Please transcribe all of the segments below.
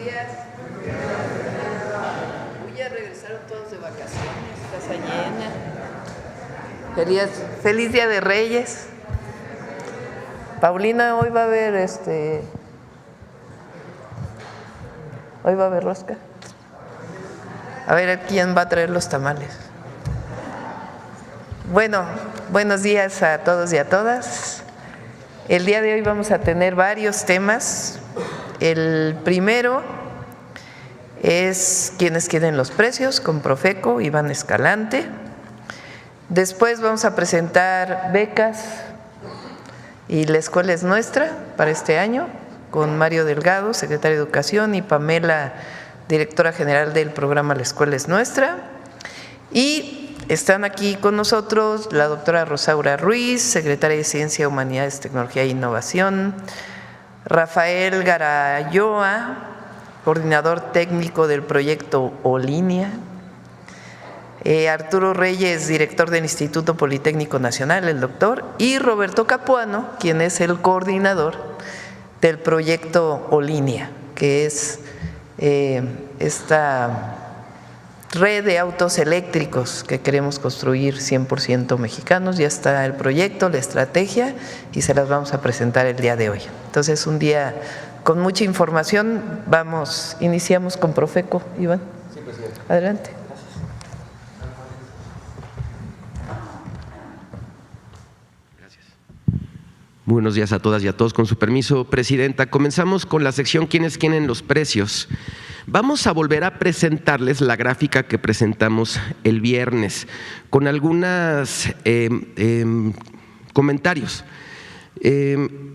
días. Uy, ya regresaron todos de vacaciones, casa llena. Feliz Día de Reyes. Paulina, hoy va a haber hoy va a haber rosca. A ver quién va a traer los tamales. Bueno, buenos días a todos y a todas. El día de hoy vamos a tener varios temas. El primero es quiénes quieren los precios con Profeco, Iván Escalante. Después vamos a presentar becas y la escuela es nuestra para este año con Mario Delgado, secretario de Educación, y Pamela, directora general del programa La Escuela es Nuestra. Y están aquí con nosotros la doctora Rosaura Ruiz, secretaria de Ciencia, Humanidades, Tecnología e Innovación, Rafael Garayoa, coordinador técnico del proyecto OLínea, Arturo Reyes, director del Instituto Politécnico Nacional, el doctor, y Roberto Capuano, quien es el coordinador del proyecto OLínea, que es esta red de autos eléctricos que queremos construir 100% mexicanos. Ya está el proyecto, la estrategia, y se las vamos a presentar el día de hoy. Entonces, un día con mucha información. Iniciamos con Profeco, Iván. Sí, presidente. Adelante. Gracias. Buenos días a todas y a todos. Con su permiso, presidenta, comenzamos con la sección ¿Quiénes quieren los precios? Vamos a volver a presentarles la gráfica que presentamos el viernes con algunos comentarios.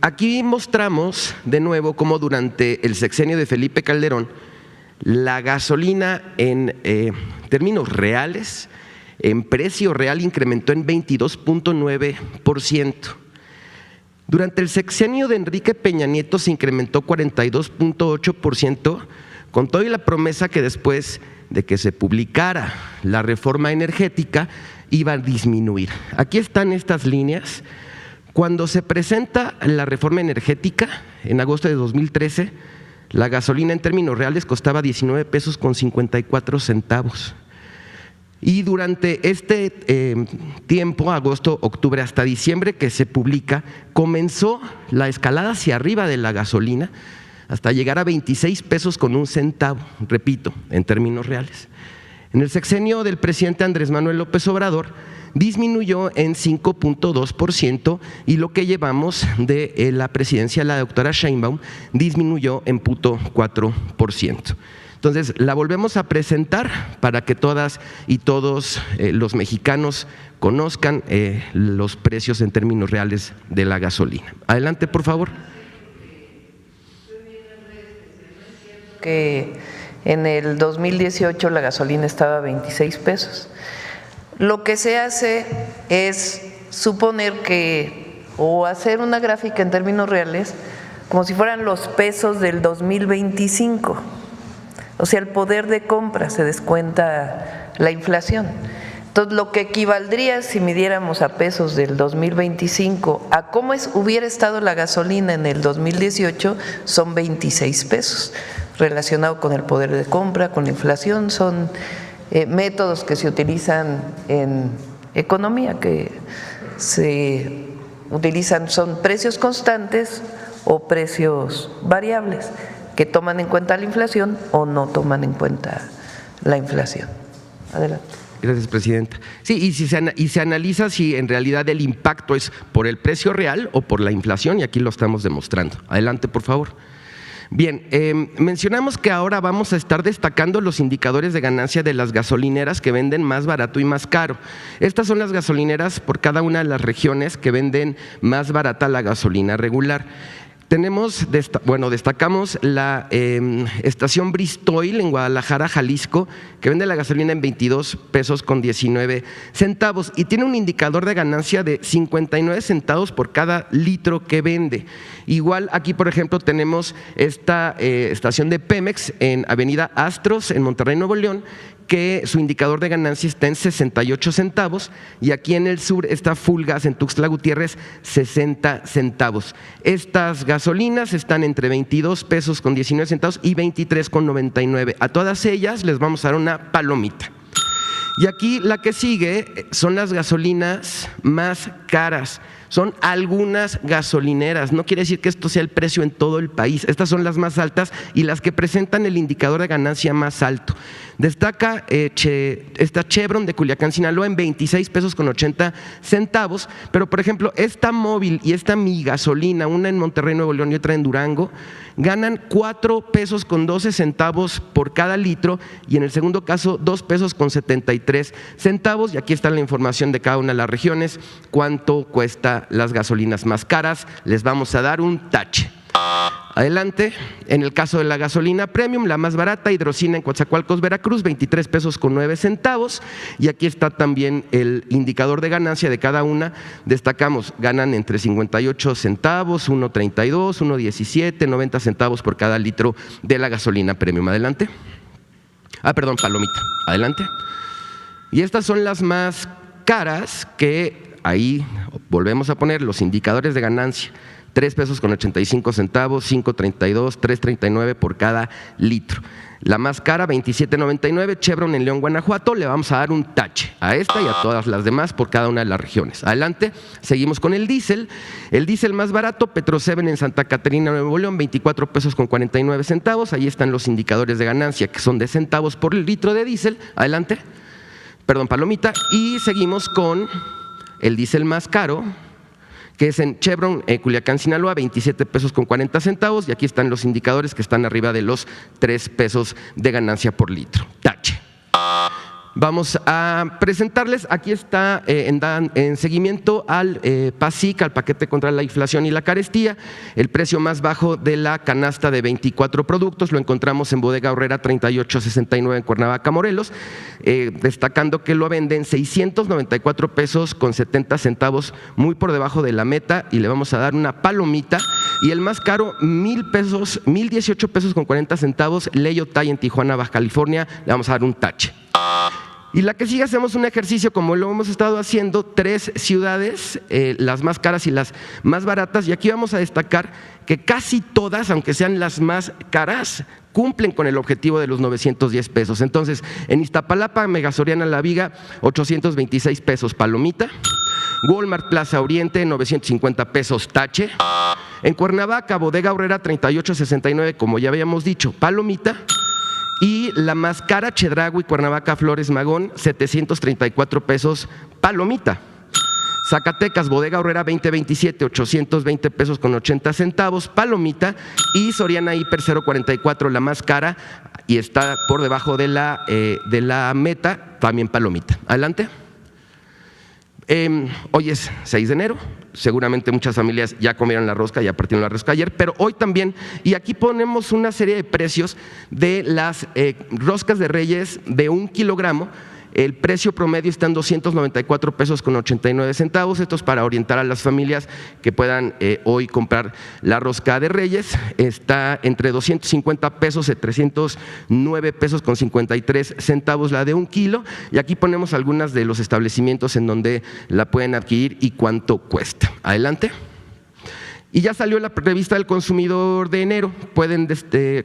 Aquí mostramos de nuevo cómo durante el sexenio de Felipe Calderón la gasolina en términos reales, en precio real, incrementó en 22.9%. Durante el sexenio de Enrique Peña Nieto se incrementó 42.8%, con toda la promesa que después de que se publicara la reforma energética iba a disminuir. Aquí están estas líneas. Cuando se presenta la reforma energética en agosto de 2013, la gasolina en términos reales costaba 19 pesos con 54 centavos. Y durante este tiempo, agosto, octubre hasta diciembre que se publica, comenzó la escalada hacia arriba de la gasolina hasta llegar a 26 pesos con un centavo, repito, en términos reales. En el sexenio del presidente Andrés Manuel López Obrador disminuyó en 5.2% y lo que llevamos de la presidencia de la doctora Sheinbaum disminuyó en 0.4%. Entonces, la volvemos a presentar para que todas y todos los mexicanos conozcan los precios en términos reales de la gasolina. Adelante, por favor. Que en el 2018 la gasolina estaba a 26 pesos. Lo que se hace es suponer que, o hacer una gráfica en términos reales, como si fueran los pesos del 2025. O sea, el poder de compra, se descuenta la inflación. Entonces, lo que equivaldría si midiéramos a pesos del 2025 a cómo hubiera estado la gasolina en el 2018, son 26 pesos. Relacionado con el poder de compra, con la inflación, son métodos que se utilizan en economía, que se utilizan, son precios constantes o precios variables, que toman en cuenta la inflación o no toman en cuenta la inflación. Adelante. Gracias, presidenta. Sí, y se analiza si en realidad el impacto es por el precio real o por la inflación, y aquí lo estamos demostrando. Adelante, por favor. Bien, mencionamos que ahora vamos a estar destacando los indicadores de ganancia de las gasolineras que venden más barato y más caro. Estas son las gasolineras por cada una de las regiones que venden más barata la gasolina regular. Destacamos la estación Bristoil en Guadalajara, Jalisco, que vende la gasolina en 22 pesos con 19 centavos y tiene un indicador de ganancia de 59 centavos por cada litro que vende. Igual aquí, por ejemplo, tenemos esta estación de Pemex en Avenida Astros, en Monterrey, Nuevo León, que su indicador de ganancia está en 68 centavos y aquí en el sur está Fulgas en Tuxtla Gutiérrez 60 centavos. Estas gasolinas están entre 22 pesos con 19 centavos y 23 con 99. A todas ellas les vamos a dar una palomita. Y aquí la que sigue son las gasolinas más caras. Son algunas gasolineras, no quiere decir que esto sea el precio en todo el país. Estas son las más altas y las que presentan el indicador de ganancia más alto. Destaca esta Chevron de Culiacán, Sinaloa, en 26 pesos con 80 centavos, pero por ejemplo esta Móvil y esta Mi Gasolina, una en Monterrey, Nuevo León y otra en Durango, ganan 4 pesos con 12 centavos por cada litro y en el segundo caso 2 pesos con 73 centavos. Y aquí está la información de cada una de las regiones, cuánto cuesta las gasolinas más caras. Les vamos a dar un tache. Adelante, en el caso de la gasolina premium, la más barata, Hidrocina en Coatzacoalcos, Veracruz, 23 pesos con 9 centavos. Y aquí está también el indicador de ganancia de cada una. Destacamos, ganan entre 58 centavos, 1.32, 1.17, 90 centavos por cada litro de la gasolina premium. Adelante. Palomita. Adelante. Y estas son las más caras que ahí volvemos a poner los indicadores de ganancia. 3 pesos con 85 centavos, 5.32, 3.39 por cada litro. La más cara, 27.99, Chevron en León, Guanajuato. Le vamos a dar un tache a esta y a todas las demás por cada una de las regiones. Adelante, seguimos con el diésel. El diésel más barato, Petro 7 en Santa Catarina, Nuevo León, 24 pesos con 49 centavos. Ahí están los indicadores de ganancia que son de centavos por litro de diésel. Adelante, palomita. Y seguimos con el diésel más caro, que es en Chevron, Culiacán, Sinaloa, 27 pesos con 40 centavos. Y aquí están los indicadores que están arriba de los 3 pesos de ganancia por litro. Tache. Vamos a presentarles, aquí está en seguimiento al PASIC, al paquete contra la inflación y la carestía. El precio más bajo de la canasta de 24 productos lo encontramos en Bodega Aurrera 38.69 en Cuernavaca, Morelos, destacando que lo venden 694 pesos con 70 centavos, muy por debajo de la meta, y le vamos a dar una palomita. Y el más caro, 1,018 pesos con 40 centavos, Ley Otay en Tijuana, Baja California, le vamos a dar un tache. Y la que sigue, hacemos un ejercicio como lo hemos estado haciendo, 3 ciudades, las más caras y las más baratas, y aquí vamos a destacar que casi todas, aunque sean las más caras, cumplen con el objetivo de los 910 pesos. Entonces, en Iztapalapa, Megasoriana La Viga, 826 pesos, palomita. Walmart Plaza Oriente, 950 pesos, tache. En Cuernavaca, Bodega Aurrera, 38.69, como ya habíamos dicho, palomita. Y la más cara, Chedraui, Cuernavaca, Flores Magón, 734 pesos, palomita. Zacatecas, Bodega Aurrera 2027, 820 pesos con 80 centavos, palomita. Y Soriana Hiper 044, la más cara, y está por debajo de la meta, también palomita. Adelante. Hoy es 6 de enero, seguramente muchas familias ya comieron la rosca, ya partieron la rosca ayer, pero hoy también, y aquí ponemos una serie de precios de las roscas de Reyes de 1 kilogramo. El precio promedio está en 294 pesos con 89 centavos. Esto es para orientar a las familias que puedan hoy comprar la rosca de Reyes. Está entre 250 pesos y 309 pesos con 53 centavos la de 1 kilo. Y aquí ponemos algunas de los establecimientos en donde la pueden adquirir y cuánto cuesta. Adelante. Y ya salió la revista del consumidor de enero, pueden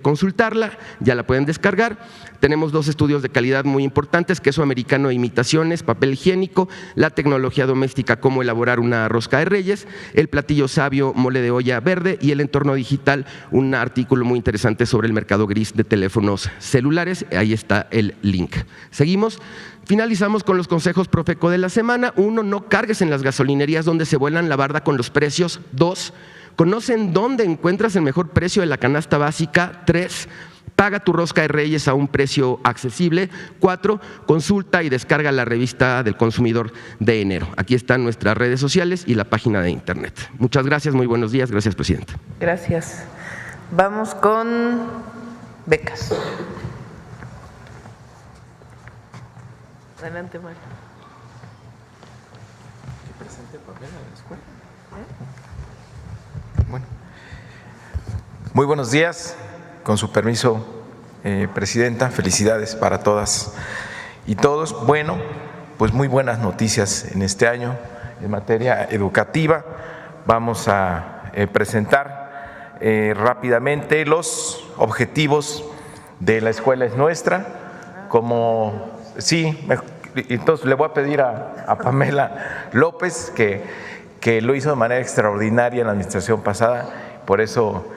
consultarla, ya la pueden descargar. Tenemos 2 estudios de calidad muy importantes: queso americano e imitaciones, papel higiénico, la tecnología doméstica, cómo elaborar una rosca de Reyes, el platillo sabio, mole de olla verde, y el entorno digital, un artículo muy interesante sobre el mercado gris de teléfonos celulares. Ahí está el link. Seguimos. Finalizamos con los consejos Profeco de la semana. 1, no cargues en las gasolinerías donde se vuelan la barda con los precios. 2, conocen dónde encuentras el mejor precio de la canasta básica. 3, paga tu rosca de Reyes a un precio accesible. 4, consulta y descarga la revista del consumidor de enero. Aquí están nuestras redes sociales y la página de internet. Muchas gracias, muy buenos días. Gracias, presidente. Gracias. Vamos con becas. Adelante, Mario. ¿Que presente el papel a la escuela? Bueno. Muy buenos días. Con su permiso, presidenta, felicidades para todas y todos. Bueno, pues muy buenas noticias en este año en materia educativa. Vamos a presentar rápidamente los objetivos de La Escuela es Nuestra. Entonces le voy a pedir a Pamela López, que lo hizo de manera extraordinaria en la administración pasada, por eso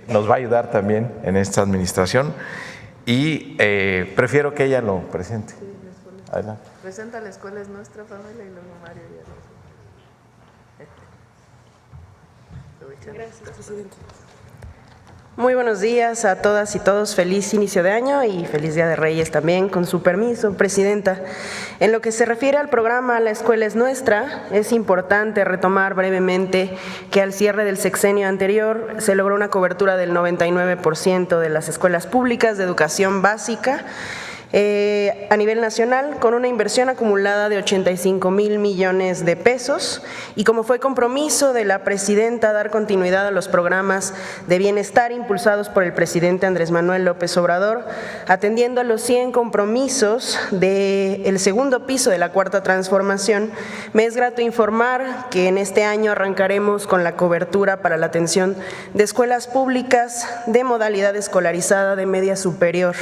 nos va a ayudar también en esta administración, y prefiero que ella lo presente. Adelante. Presenta La Escuela es Nuestra, Pamela, y luego Mario ya lo Gracias, presidente. Muy buenos días a todas y todos, feliz inicio de año y feliz Día de Reyes también, con su permiso, Presidenta. En lo que se refiere al programa La Escuela es Nuestra, es importante retomar brevemente que al cierre del sexenio anterior se logró una cobertura del 99% de las escuelas públicas de educación básica a nivel nacional, con una inversión acumulada de 85,000 millones de pesos, y como fue compromiso de la presidenta dar continuidad a los programas de bienestar impulsados por el presidente Andrés Manuel López Obrador, atendiendo a los 100 compromisos del segundo piso de la Cuarta Transformación, me es grato informar que en este año arrancaremos con la cobertura para la atención de escuelas públicas de modalidad escolarizada de media superior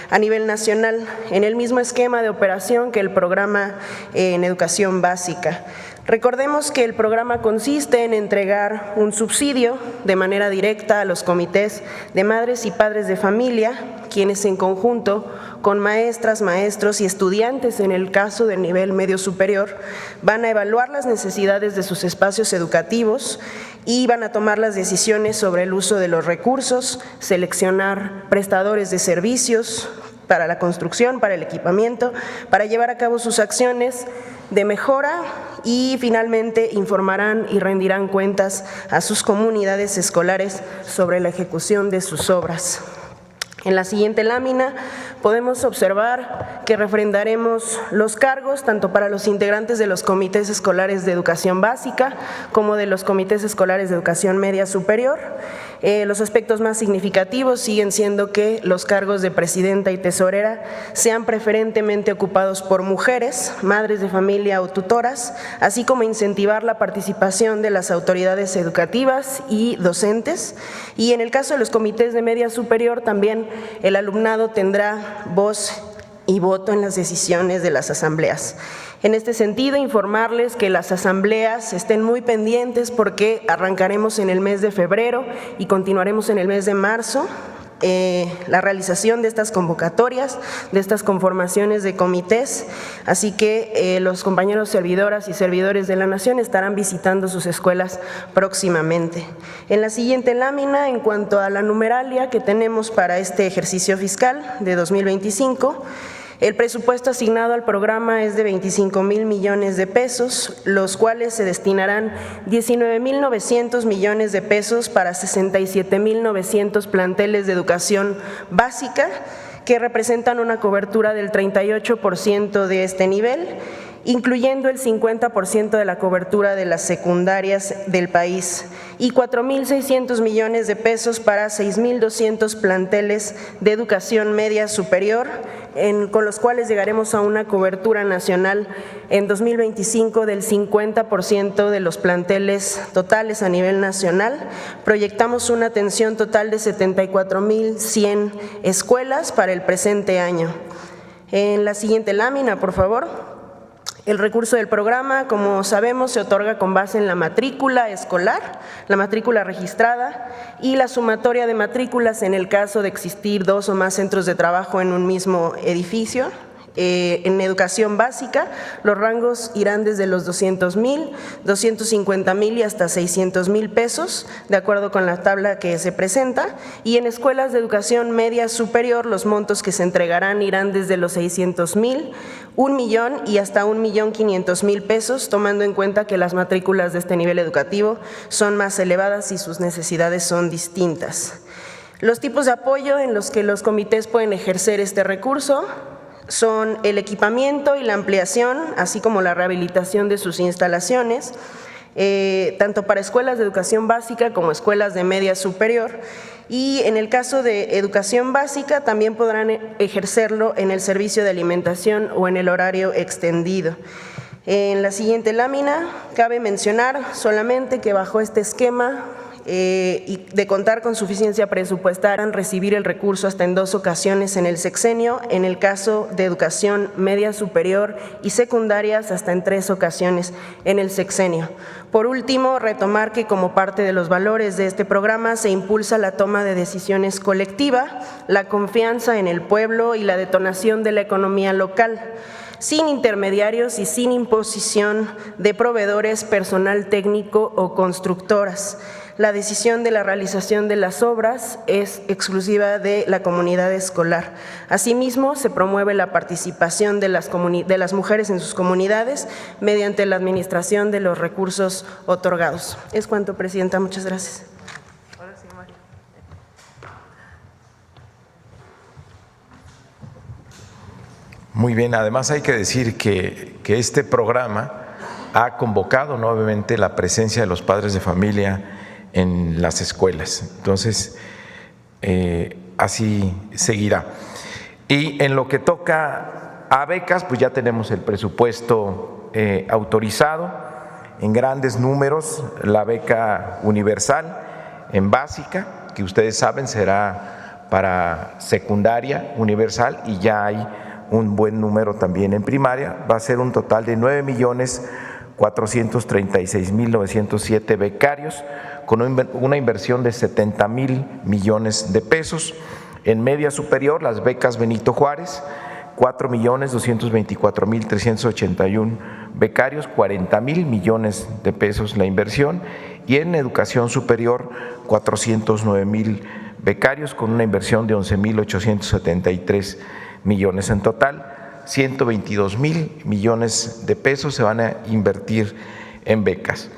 a nivel nacional, en el mismo esquema de operación que el programa en educación básica. Recordemos que el programa consiste en entregar un subsidio de manera directa a los comités de madres y padres de familia, quienes en conjunto con maestras, maestros y estudiantes en el caso del nivel medio superior van a evaluar las necesidades de sus espacios educativos y van a tomar las decisiones sobre el uso de los recursos, seleccionar prestadores de servicios para la construcción, para el equipamiento, para llevar a cabo sus acciones de mejora, y finalmente informarán y rendirán cuentas a sus comunidades escolares sobre la ejecución de sus obras. En la siguiente lámina podemos observar que refrendaremos los cargos tanto para los integrantes de los comités escolares de educación básica como de los comités escolares de educación media superior. Los aspectos más significativos siguen siendo que los cargos de presidenta y tesorera sean preferentemente ocupados por mujeres, madres de familia o tutoras, así como incentivar la participación de las autoridades educativas y docentes. Y en el caso de los comités de media superior, también el alumnado tendrá voz y voto en las decisiones de las asambleas. En este sentido, informarles que las asambleas estén muy pendientes porque arrancaremos en el mes de febrero y continuaremos en el mes de marzo la realización de estas convocatorias, de estas conformaciones de comités, así que los compañeros servidoras y servidores de la Nación estarán visitando sus escuelas próximamente. En la siguiente lámina, en cuanto a la numeralia que tenemos para este ejercicio fiscal de 2025, el presupuesto asignado al programa es de 25,000 millones de pesos, los cuales se destinarán 19,900 millones de pesos para 67,900 planteles de educación básica, que representan una cobertura del 38% de este nivel, incluyendo el 50% de la cobertura de las secundarias del país, y 4,600 millones de pesos para 6,200 planteles de educación media superior, con los cuales llegaremos a una cobertura nacional en 2025 del 50% de los planteles totales a nivel nacional. Proyectamos una atención total de 74,100 escuelas para el presente año. En la siguiente lámina, por favor. El recurso del programa, como sabemos, se otorga con base en la matrícula escolar, la matrícula registrada y la sumatoria de matrículas en el caso de existir 2 o más centros de trabajo en un mismo edificio. En educación básica, los rangos irán desde los 200,000, 250,000 y hasta 600,000 pesos, de acuerdo con la tabla que se presenta. Y en escuelas de educación media superior, los montos que se entregarán irán desde los 600,000, 1,000,000 y hasta 1,500,000 pesos, tomando en cuenta que las matrículas de este nivel educativo son más elevadas y sus necesidades son distintas. Los tipos de apoyo en los que los comités pueden ejercer este recurso son el equipamiento y la ampliación, así como la rehabilitación de sus instalaciones, tanto para escuelas de educación básica como escuelas de media superior. Y en el caso de educación básica también podrán ejercerlo en el servicio de alimentación o en el horario extendido. En la siguiente lámina cabe mencionar solamente que bajo este esquema y de contar con suficiencia presupuestaria, recibir el recurso hasta en 2 ocasiones en el sexenio, en el caso de educación media superior y secundarias hasta en 3 ocasiones en el sexenio. Por último, retomar que como parte de los valores de este programa se impulsa la toma de decisiones colectiva, la confianza en el pueblo y la detonación de la economía local, sin intermediarios y sin imposición de proveedores, personal técnico o constructoras. La decisión de la realización de las obras es exclusiva de la comunidad escolar. Asimismo, se promueve la participación de las mujeres en sus comunidades mediante la administración de los recursos otorgados. Es cuanto, Presidenta. Muchas gracias. Muy bien, además hay que decir que este programa ha convocado nuevamente la presencia de los padres de familia en las escuelas. Entonces, así seguirá. Y en lo que toca a becas, pues ya tenemos el presupuesto autorizado en grandes números. La beca universal en básica, que ustedes saben será para secundaria universal, y ya hay un buen número también en primaria, va a ser un total de 9,436,907 becarios, con una inversión de 70,000 millones de pesos. En media superior, las becas Benito Juárez, 4,224,381 becarios, 40,000 millones de pesos la inversión. Y en educación superior, 409,000 becarios, con una inversión de 11,873 millones. En total, 122,000 millones de pesos se van a invertir en becas.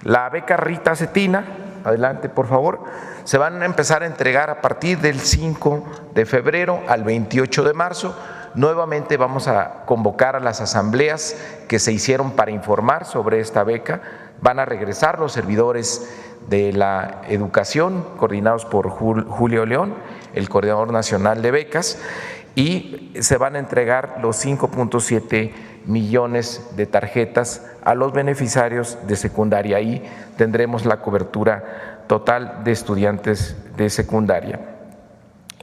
La beca Rita Cetina, adelante por favor, se van a empezar a entregar a partir del 5 de febrero al 28 de marzo. Nuevamente vamos a convocar a las asambleas que se hicieron para informar sobre esta beca. Van a regresar los servidores de la educación, coordinados por Julio León, el coordinador nacional de becas, y se van a entregar los 5,7 millones de tarjetas a los beneficiarios de secundaria. Ahí tendremos la cobertura total de estudiantes de secundaria.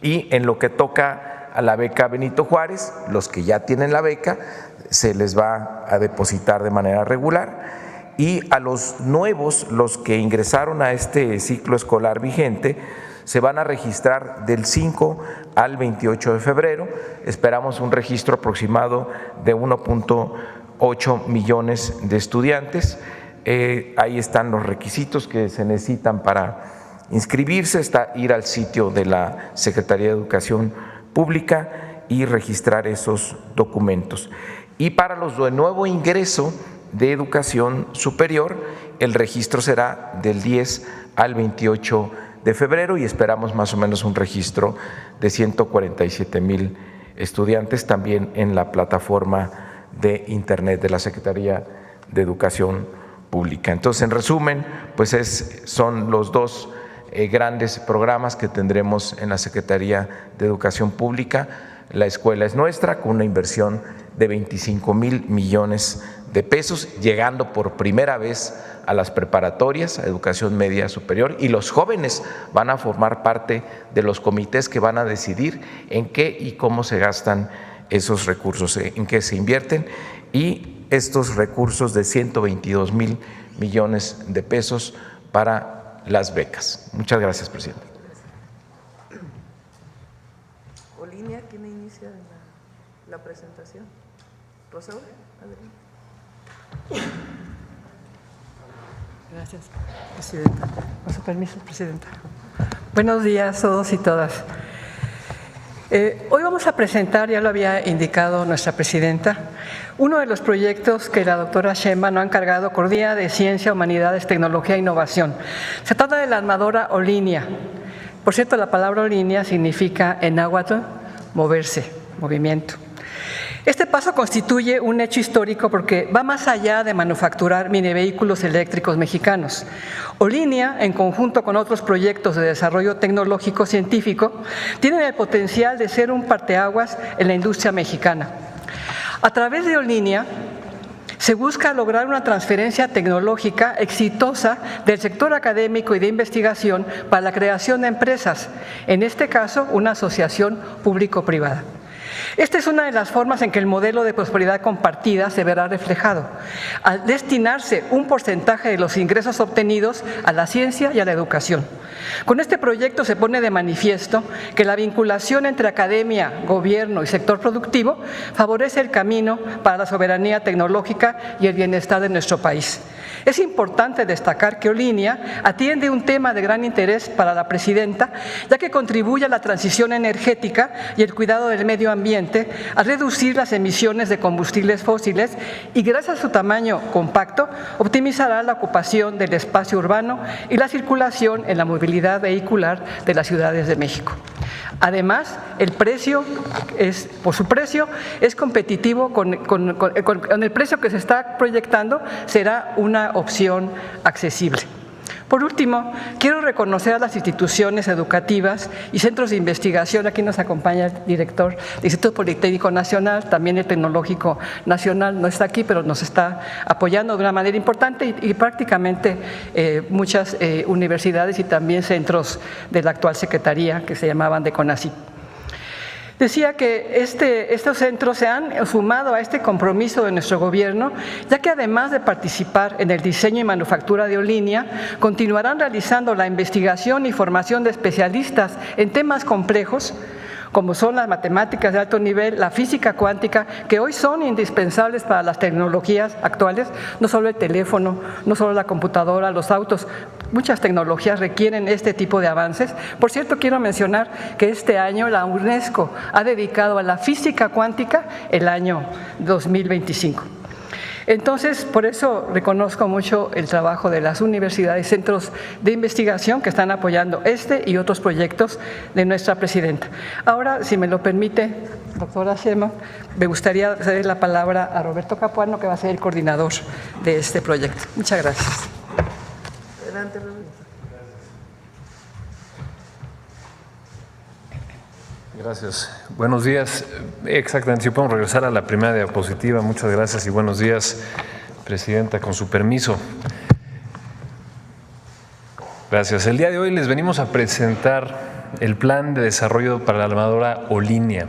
Y en lo que toca a la beca Benito Juárez, los que ya tienen la beca se les va a depositar de manera regular, y a los nuevos, los que ingresaron a este ciclo escolar vigente, se van a registrar del 5 al 28 de febrero. Esperamos un registro aproximado de 1,8 millones de estudiantes. Ahí están los requisitos que se necesitan para inscribirse, está ir al sitio de la Secretaría de Educación Pública y registrar esos documentos. Y para los de nuevo ingreso de educación superior, el registro será del 10 al 28 de febrero y esperamos más o menos un registro de 147,000 estudiantes también en la plataforma de internet de la Secretaría de Educación Pública. Entonces, en resumen, pues son los dos grandes programas que tendremos en la Secretaría de Educación Pública. La escuela es nuestra, con una inversión de 25,000 millones de pesos, llegando por primera vez a las preparatorias, a educación media superior, y los jóvenes van a formar parte de los comités que van a decidir en qué y cómo se gastan esos recursos, en qué se invierten, y estos recursos de 122,000 millones de pesos para las becas. Muchas gracias, presidente. Olivia, ¿quién inicia la presentación? Rosaura, adelante. Gracias, presidenta. Con su permiso, presidenta. Buenos días a todos y todas. Hoy vamos a presentar, ya lo había indicado nuestra presidenta, uno de los proyectos que la doctora Sheinbaum nos ha encargado, Coordinadora de Ciencia, Humanidades, Tecnología e Innovación. Se trata de la armadora Olinia. Por cierto, la palabra Olinia significa en náhuatl moverse, movimiento. Este paso constituye un hecho histórico porque va más allá de manufacturar minivehículos eléctricos mexicanos. Olinia, en conjunto con otros proyectos de desarrollo tecnológico científico, tienen el potencial de ser un parteaguas en la industria mexicana. A través de Olinia se busca lograr una transferencia tecnológica exitosa del sector académico y de investigación para la creación de empresas, en este caso una asociación público-privada. Esta es una de las formas en que el modelo de prosperidad compartida se verá reflejado, al destinarse un porcentaje de los ingresos obtenidos a la ciencia y a la educación. Con este proyecto se pone de manifiesto que la vinculación entre academia, gobierno y sector productivo favorece el camino para la soberanía tecnológica y el bienestar de nuestro país. Es importante destacar que Olinia atiende un tema de gran interés para la presidenta, ya que contribuye a la transición energética y el cuidado del medio ambiente, a reducir las emisiones de combustibles fósiles y, gracias a su tamaño compacto, optimizará la ocupación del espacio urbano y la circulación en la movilidad vehicular de las ciudades de México. Además, por su precio es competitivo con el precio que se está proyectando, será una opción accesible. Por último, quiero reconocer a las instituciones educativas y centros de investigación. Aquí nos acompaña el director del Instituto Politécnico Nacional, también el Tecnológico Nacional no está aquí, pero nos está apoyando de una manera importante y prácticamente muchas universidades y también centros de la actual Secretaría que se llamaban de CONACYT. Decía que estos centros se han sumado a este compromiso de nuestro gobierno, ya que además de participar en el diseño y manufactura de Olinia, continuarán realizando la investigación y formación de especialistas en temas complejos, como son las matemáticas de alto nivel, la física cuántica, que hoy son indispensables para las tecnologías actuales, no solo el teléfono, no solo la computadora, los autos, muchas tecnologías requieren este tipo de avances. Por cierto, quiero mencionar que este año la UNESCO ha dedicado a la física cuántica el año 2025. Entonces, por eso reconozco mucho el trabajo de las universidades y centros de investigación que están apoyando este y otros proyectos de nuestra presidenta. Ahora, si me lo permite, doctora Sheinbaum, me gustaría ceder la palabra a Roberto Capuano, que va a ser el coordinador de este proyecto. Muchas gracias. Adelante, Roberto. Gracias. Buenos días. Exactamente, si podemos regresar a la primera diapositiva. Muchas gracias y buenos días, presidenta, con su permiso. Gracias. El día de hoy les venimos a presentar el plan de desarrollo para la armadora Olinia.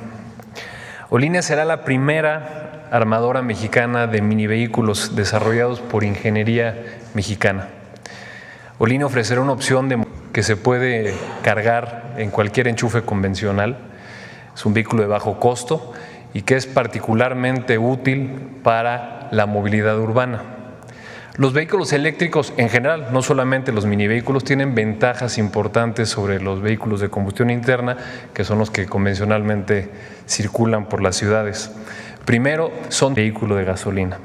Olinia será la primera armadora mexicana de minivehículos desarrollados por ingeniería mexicana. Olinia ofrecerá una opción que se puede cargar en cualquier enchufe convencional. Es un vehículo de bajo costo y que es particularmente útil para la movilidad urbana. Los vehículos eléctricos en general, no solamente los minivehículos, tienen ventajas importantes sobre los vehículos de combustión interna, que son los que convencionalmente circulan por las ciudades. Primero, son vehículos de gasolina.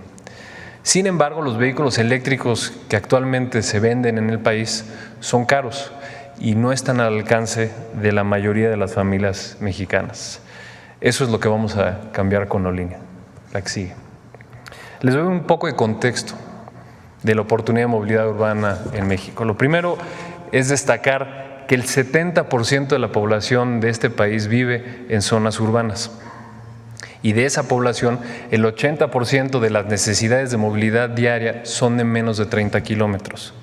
Sin embargo, los vehículos eléctricos que actualmente se venden en el país son caros y no están al alcance de la mayoría de las familias mexicanas. Eso es lo que vamos a cambiar con Olinia, la que sigue. Les doy un poco de contexto de la oportunidad de movilidad urbana en México. Lo primero es destacar que el 70% de la población de este país vive en zonas urbanas. Y de esa población, el 80% de las necesidades de movilidad diaria son de menos de 30 kilómetros.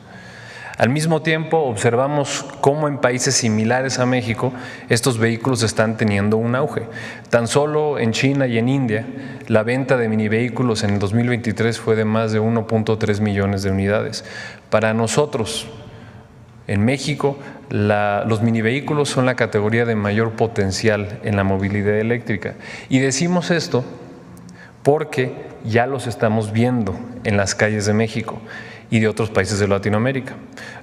Al mismo tiempo, observamos cómo en países similares a México estos vehículos están teniendo un auge. Tan solo en China y en India, la venta de minivehículos en el 2023 fue de más de 1.3 millones de unidades. Para nosotros, en México, los minivehículos son la categoría de mayor potencial en la movilidad eléctrica. Y decimos esto porque ya los estamos viendo en las calles de México y de otros países de Latinoamérica.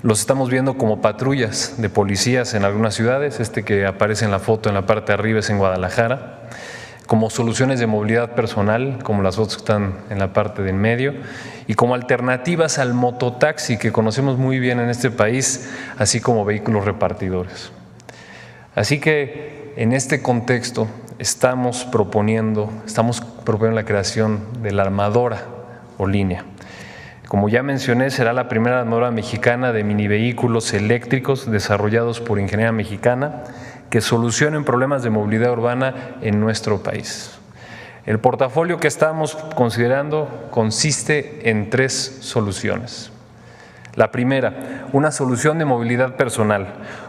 Los estamos viendo como patrullas de policías en algunas ciudades, que aparece en la foto en la parte de arriba es en Guadalajara, como soluciones de movilidad personal, como las fotos que están en la parte de en medio, y como alternativas al mototaxi que conocemos muy bien en este país, así como vehículos repartidores. Así que en este contexto estamos propone la creación de la armadora Olínea. Como ya mencioné, será la primera armadora mexicana de minivehículos eléctricos desarrollados por ingeniería mexicana que solucionen problemas de movilidad urbana en nuestro país. El portafolio que estamos considerando consiste en 3 soluciones. La primera, una solución de movilidad personal,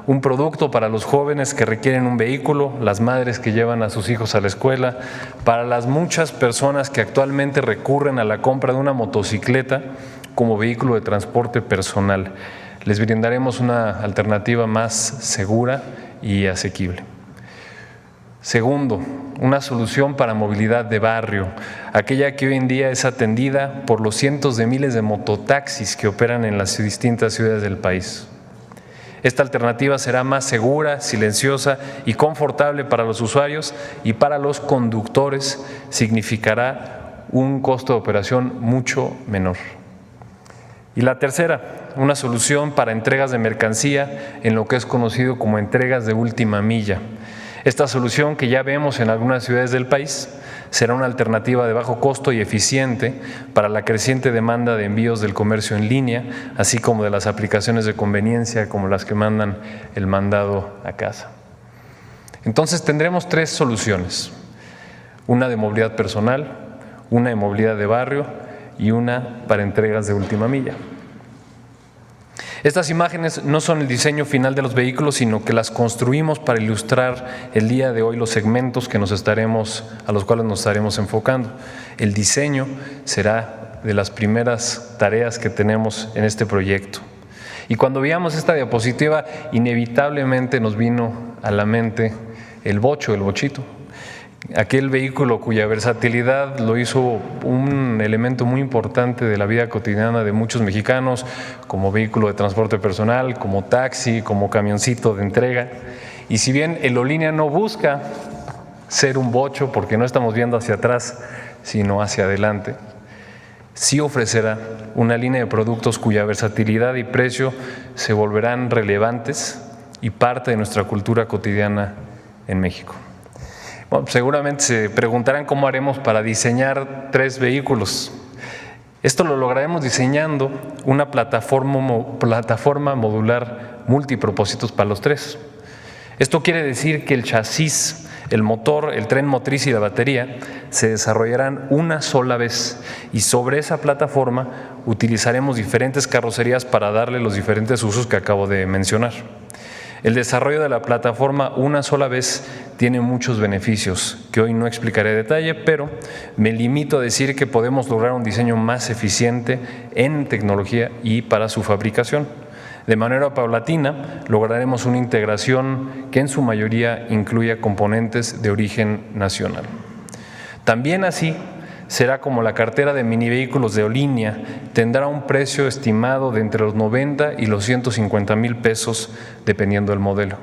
un producto para los jóvenes que requieren un vehículo, las madres que llevan a sus hijos a la escuela, para las muchas personas que actualmente recurren a la compra de una motocicleta como vehículo de transporte personal. Les brindaremos una alternativa más segura y asequible. Segundo, una solución para movilidad de barrio, aquella que hoy en día es atendida por los cientos de miles de mototaxis que operan en las distintas ciudades del país. Esta alternativa será más segura, silenciosa y confortable para los usuarios, y para los conductores significará un costo de operación mucho menor. Y la tercera, una solución para entregas de mercancía en lo que es conocido como entregas de última milla. Esta solución, que ya vemos en algunas ciudades del país, será una alternativa de bajo costo y eficiente para la creciente demanda de envíos del comercio en línea, así como de las aplicaciones de conveniencia como las que mandan el mandado a casa. Entonces tendremos 3 soluciones: una de movilidad personal, una de movilidad de barrio y una para entregas de última milla. Estas imágenes no son el diseño final de los vehículos, sino que las construimos para ilustrar el día de hoy los segmentos a los cuales nos estaremos enfocando. El diseño será de las primeras tareas que tenemos en este proyecto. Y cuando veíamos esta diapositiva, inevitablemente nos vino a la mente el bochito. Aquel vehículo cuya versatilidad lo hizo un elemento muy importante de la vida cotidiana de muchos mexicanos, como vehículo de transporte personal, como taxi, como camioncito de entrega. Y si bien el Olínea no busca ser un bocho, porque no estamos viendo hacia atrás, sino hacia adelante, sí ofrecerá una línea de productos cuya versatilidad y precio se volverán relevantes y parte de nuestra cultura cotidiana en México. Bueno, seguramente se preguntarán cómo haremos para diseñar 3 vehículos. Esto lo lograremos diseñando una plataforma modular multipropósitos para los 3. Esto quiere decir que el chasis, el motor, el tren motriz y la batería se desarrollarán una sola vez, y sobre esa plataforma utilizaremos diferentes carrocerías para darle los diferentes usos que acabo de mencionar. El desarrollo de la plataforma una sola vez tiene muchos beneficios que hoy no explicaré a detalle, pero me limito a decir que podemos lograr un diseño más eficiente en tecnología y para su fabricación. De manera paulatina lograremos una integración que en su mayoría incluya componentes de origen nacional. También así será como la cartera de minivehículos de Olínea tendrá un precio estimado de entre los 90 y los 150 mil pesos dependiendo del modelo.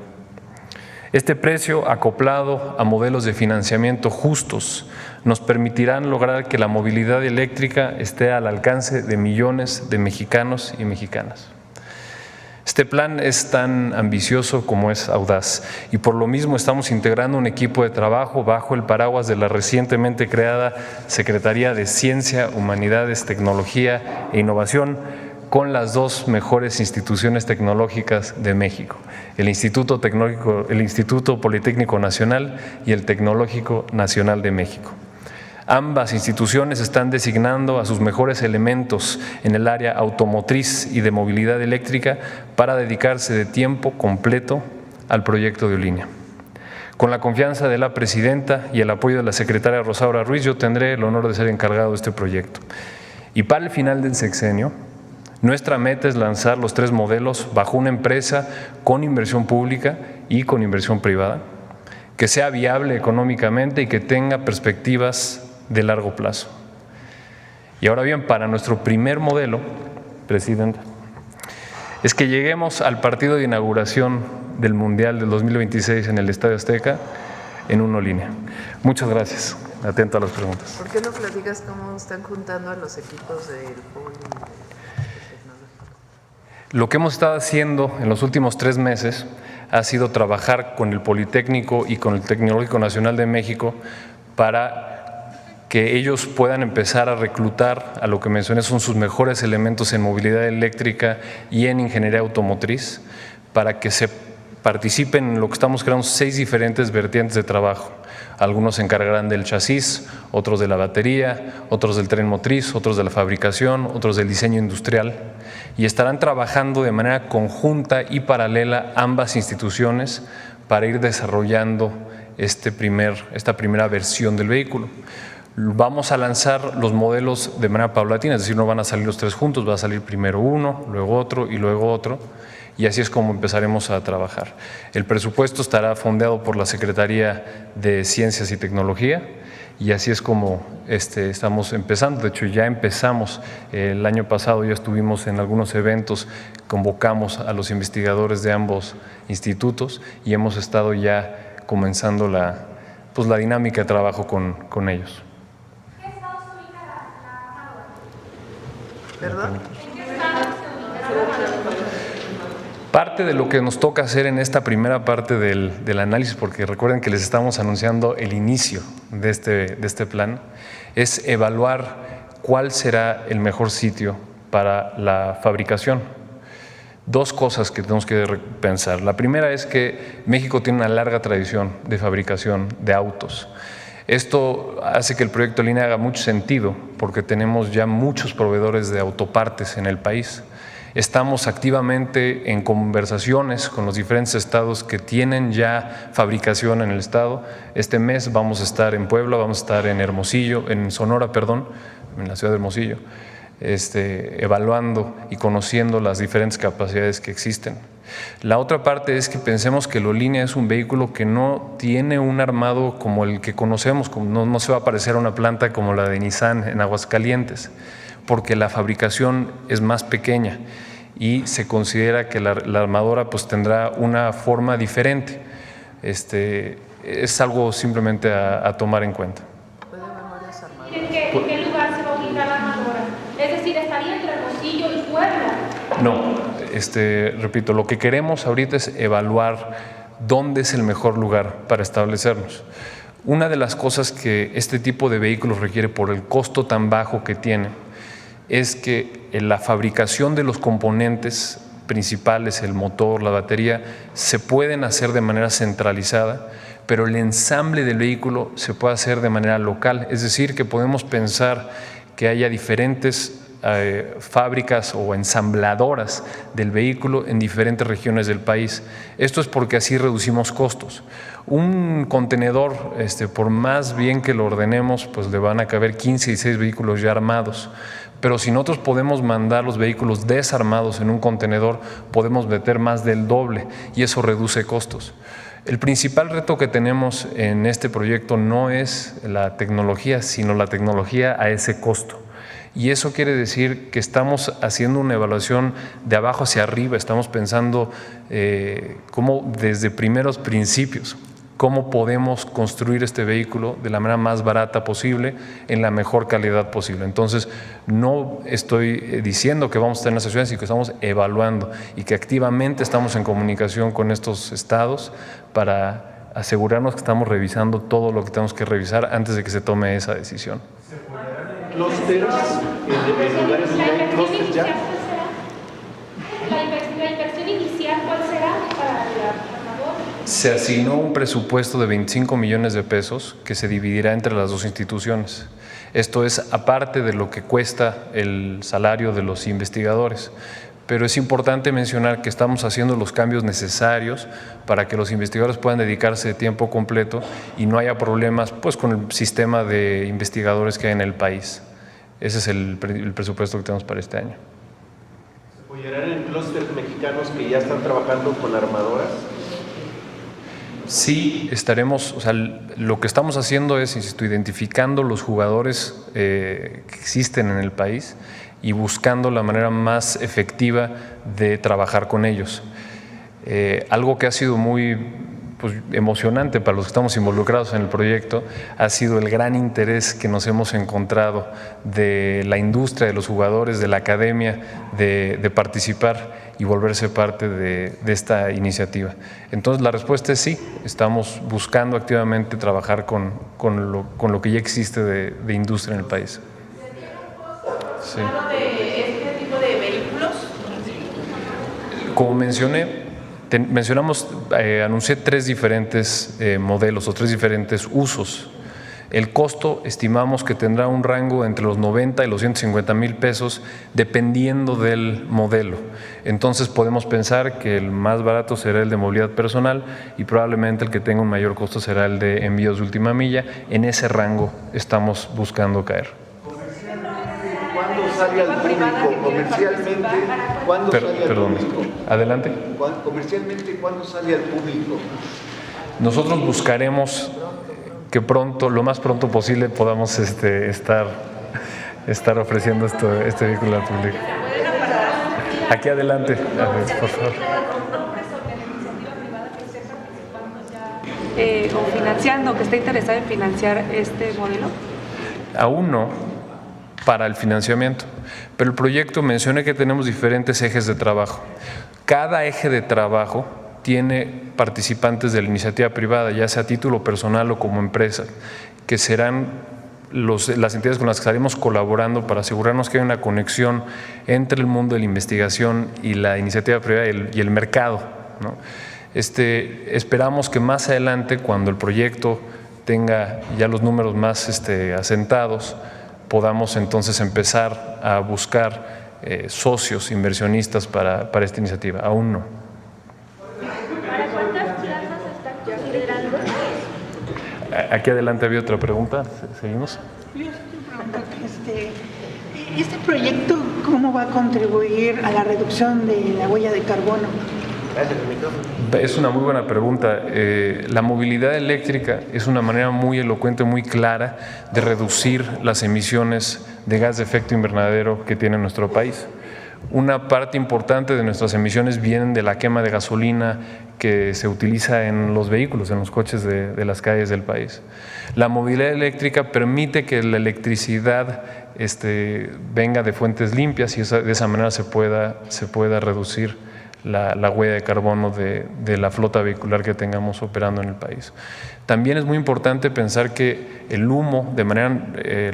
Este precio, acoplado a modelos de financiamiento justos, nos permitirán lograr que la movilidad eléctrica esté al alcance de millones de mexicanos y mexicanas. Este plan es tan ambicioso como es audaz, y por lo mismo estamos integrando un equipo de trabajo bajo el paraguas de la recientemente creada Secretaría de Ciencia, Humanidades, Tecnología e Innovación, con las 2 mejores instituciones tecnológicas de México, el Instituto Politécnico Nacional y el Tecnológico Nacional de México. Ambas instituciones están designando a sus mejores elementos en el área automotriz y de movilidad eléctrica para dedicarse de tiempo completo al proyecto de Olínea. Con la confianza de la presidenta y el apoyo de la secretaria Rosaura Ruiz, yo tendré el honor de ser encargado de este proyecto. Y para el final del sexenio, nuestra meta es lanzar los 3 modelos bajo una empresa con inversión pública y con inversión privada, que sea viable económicamente y que tenga perspectivas de largo plazo. Y ahora bien, para nuestro primer modelo, Presidenta, es que lleguemos al partido de inauguración del Mundial del 2026 en el Estadio Azteca en una Olínea. Muchas gracias. Atento a las preguntas. ¿Por qué no platicas cómo están juntando a los equipos del Poli? Lo que hemos estado haciendo en los últimos 3 meses ha sido trabajar con el Politécnico y con el Tecnológico Nacional de México para que ellos puedan empezar a reclutar a lo que mencioné son sus mejores elementos en movilidad eléctrica y en ingeniería automotriz, para que se participen en lo que estamos creando 6 diferentes vertientes de trabajo. Algunos se encargarán del chasis, otros de la batería, otros del tren motriz, otros de la fabricación, otros del diseño industrial, y estarán trabajando de manera conjunta y paralela ambas instituciones para ir desarrollando esta primera versión del vehículo. Vamos a lanzar los modelos de manera paulatina, es decir, no van a salir los 3 juntos, va a salir primero uno, luego otro y luego otro, y así es como empezaremos a trabajar. El presupuesto estará fondeado por la Secretaría de Ciencias y Tecnología, y así es como estamos empezando. De hecho, ya empezamos el año pasado, ya estuvimos en algunos eventos, convocamos a los investigadores de ambos institutos y hemos estado ya comenzando la dinámica de trabajo con ellos. ¿En qué estado se ubica la armadora? ¿Verdad? ¿En qué estado se ubica la armadora? Parte de lo que nos toca hacer en esta primera parte del análisis, porque recuerden que les estamos anunciando el inicio de este plan, es evaluar cuál será el mejor sitio para la fabricación. 2 cosas que tenemos que pensar. La primera es que México tiene una larga tradición de fabricación de autos. Esto hace que el proyecto Línea haga mucho sentido porque tenemos ya muchos proveedores de autopartes en el país. Estamos activamente en conversaciones con los diferentes estados que tienen ya fabricación en el estado. Este mes vamos a estar en Puebla, vamos a estar en Sonora, en la ciudad de Hermosillo, evaluando y conociendo las diferentes capacidades que existen. La otra parte es que pensemos que la Línea es un vehículo que no tiene un armado como el que conocemos, no se va a parecer a una planta como la de Nissan en Aguascalientes, porque la fabricación es más pequeña y se considera que la armadora pues tendrá una forma diferente. Es algo simplemente a tomar en cuenta. ¿En qué lugar se va a ubicar la armadora? Es decir, ¿estaría entre Hermosillo y Puebla? No, repito, lo que queremos ahorita es evaluar dónde es el mejor lugar para establecernos. Una de las cosas que este tipo de vehículos requiere por el costo tan bajo que tiene es que la fabricación de los componentes principales, el motor, la batería, se pueden hacer de manera centralizada, pero el ensamble del vehículo se puede hacer de manera local, es decir, que podemos pensar que haya diferentes fábricas o ensambladoras del vehículo en diferentes regiones del país. Esto es porque así reducimos costos. Un contenedor, por más bien que lo ordenemos, pues le van a caber 15 y 16 vehículos ya armados. Pero si nosotros podemos mandar los vehículos desarmados en un contenedor, podemos meter más del doble y eso reduce costos. El principal reto que tenemos en este proyecto no es la tecnología, sino la tecnología a ese costo. Y eso quiere decir que estamos haciendo una evaluación de abajo hacia arriba, estamos pensando cómo desde primeros principios, cómo podemos construir este vehículo de la manera más barata posible, en la mejor calidad posible. Entonces, no estoy diciendo que vamos a estar en las ciudades, sino que estamos evaluando y que activamente estamos en comunicación con estos estados para asegurarnos que estamos revisando todo lo que tenemos que revisar antes de que se tome esa decisión. ¿Clústeres en lugares donde hay clústeres ya? ¿La inversión inicial cuál será para la armadora? Se asignó un presupuesto de 25 millones de pesos que se dividirá entre las 2 instituciones. Esto es aparte de lo que cuesta el salario de los investigadores. Pero es importante mencionar que estamos haciendo los cambios necesarios para que los investigadores puedan dedicarse de tiempo completo y no haya problemas pues, con el sistema de investigadores que hay en el país. Ese es el presupuesto que tenemos para este año. ¿Se apoyarán en clústeres mexicanos que ya están trabajando con armadoras? Sí, estaremos, lo que estamos haciendo es, insisto, identificando los jugadores que existen en el país y buscando la manera más efectiva de trabajar con ellos. Algo que ha sido muy pues, emocionante para los que estamos involucrados en el proyecto ha sido el gran interés que nos hemos encontrado de la industria, de los jugadores, de la academia, de participar y volverse parte de esta iniciativa. Entonces la respuesta es sí, estamos buscando activamente trabajar con lo que ya existe de industria en el país. Sí. ¿De este tipo de vehículos? Como anuncié 3 diferentes modelos o 3 diferentes usos. El costo estimamos que tendrá un rango entre los 90 y los 150 mil pesos dependiendo del modelo. Entonces podemos pensar que el más barato será el de movilidad personal y probablemente el que tenga un mayor costo será el de envíos de última milla. En ese rango estamos buscando caer. ¿Cuándo sale al público? Comercialmente, ¿cuándo sale al público? Adelante. Comercialmente, ¿cuándo sale al público? Nosotros buscaremos que pronto, lo más pronto posible, podamos estar ofreciendo este vehículo al público. Aquí adelante, por favor. O financiando, que esté interesado en financiar este modelo? Aún no, para el financiamiento, pero el proyecto menciona que tenemos diferentes ejes de trabajo. Cada eje de trabajo tiene participantes de la iniciativa privada, ya sea a título personal o como empresa, que serán las entidades con las que estaremos colaborando para asegurarnos que hay una conexión entre el mundo de la investigación y la iniciativa privada y el mercado, ¿no? Esperamos que más adelante, cuando el proyecto tenga ya los números más asentados, podamos entonces empezar a buscar socios, inversionistas para esta iniciativa. Aún no. ¿Para cuántas plazas están considerando? Aquí adelante había otra pregunta. ¿Seguimos? Yo estoy preguntando, ¿este proyecto cómo va a contribuir a la reducción de la huella de carbono? Es una muy buena pregunta. La movilidad eléctrica es una manera muy elocuente, muy clara de reducir las emisiones de gas de efecto invernadero que tiene nuestro país. Una parte importante de nuestras emisiones vienen de la quema de gasolina que se utiliza en los vehículos, en los coches de las calles del país. La movilidad eléctrica permite que la electricidad venga de fuentes limpias y de esa manera se pueda reducir la huella de carbono de la flota vehicular que tengamos operando en el país. También es muy importante pensar que el humo de manera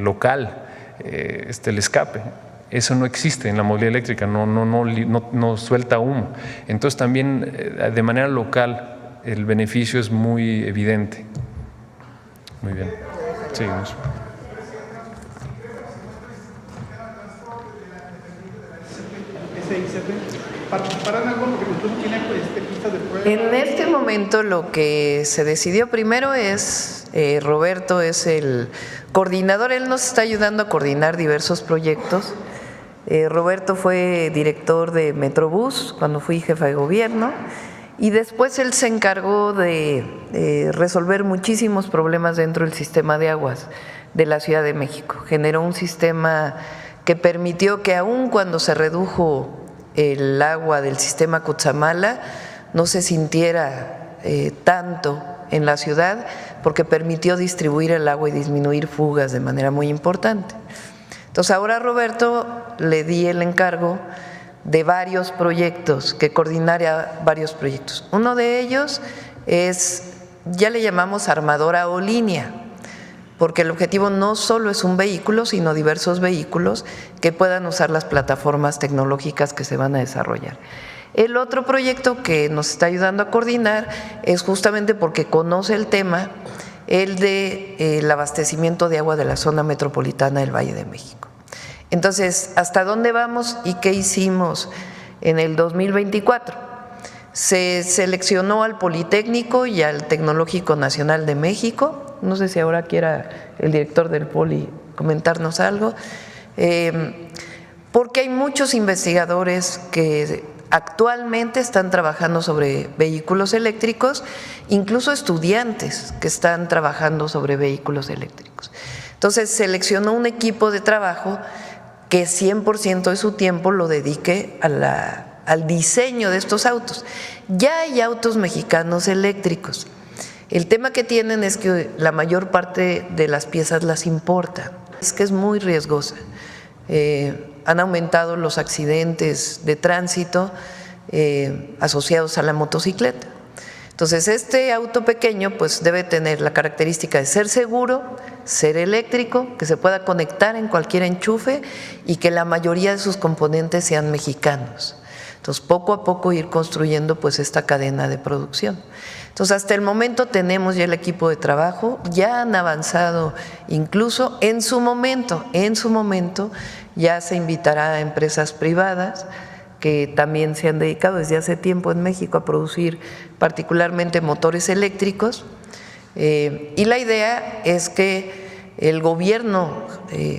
local, el escape, eso no existe en la movilidad eléctrica, no suelta humo. Entonces también de manera local el beneficio es muy evidente. Muy bien, seguimos. En este momento lo que se decidió primero es, Roberto es el coordinador, él nos está ayudando a coordinar diversos proyectos. Roberto fue director de Metrobús cuando fui jefa de gobierno y después él se encargó de resolver muchísimos problemas dentro del sistema de aguas de la Ciudad de México. Generó un sistema que permitió que aun cuando se redujo el agua del sistema Cutzamala no se sintiera tanto en la ciudad porque permitió distribuir el agua y disminuir fugas de manera muy importante. Entonces ahora a Roberto le di el encargo de varios proyectos, que coordinara varios proyectos. Uno de ellos es, ya le llamamos armadora o línea, porque el objetivo no solo es un vehículo, sino diversos vehículos que puedan usar las plataformas tecnológicas que se van a desarrollar. El otro proyecto que nos está ayudando a coordinar es justamente porque conoce el tema, el de el abastecimiento de agua de la zona metropolitana del Valle de México. Entonces, ¿hasta dónde vamos y qué hicimos en el 2024? Se seleccionó al Politécnico y al Tecnológico Nacional de México. No sé si ahora quiera el director del Poli comentarnos algo, porque hay muchos investigadores que actualmente están trabajando sobre vehículos eléctricos, incluso estudiantes que están trabajando sobre vehículos eléctricos. Entonces seleccionó un equipo de trabajo que 100% de su tiempo lo dedique a al diseño de estos autos. Ya hay autos mexicanos eléctricos. El tema que tienen es que la mayor parte de las piezas las importan. Es que es muy riesgosa. Han aumentado los accidentes de tránsito asociados a la motocicleta. Entonces, este auto pequeño pues debe tener la característica de ser seguro, ser eléctrico, que se pueda conectar en cualquier enchufe y que la mayoría de sus componentes sean mexicanos. Entonces, poco a poco ir construyendo pues esta cadena de producción. Entonces, hasta el momento tenemos ya el equipo de trabajo, ya han avanzado incluso en su momento ya se invitará a empresas privadas que también se han dedicado desde hace tiempo en México a producir particularmente motores eléctricos, y la idea es que el gobierno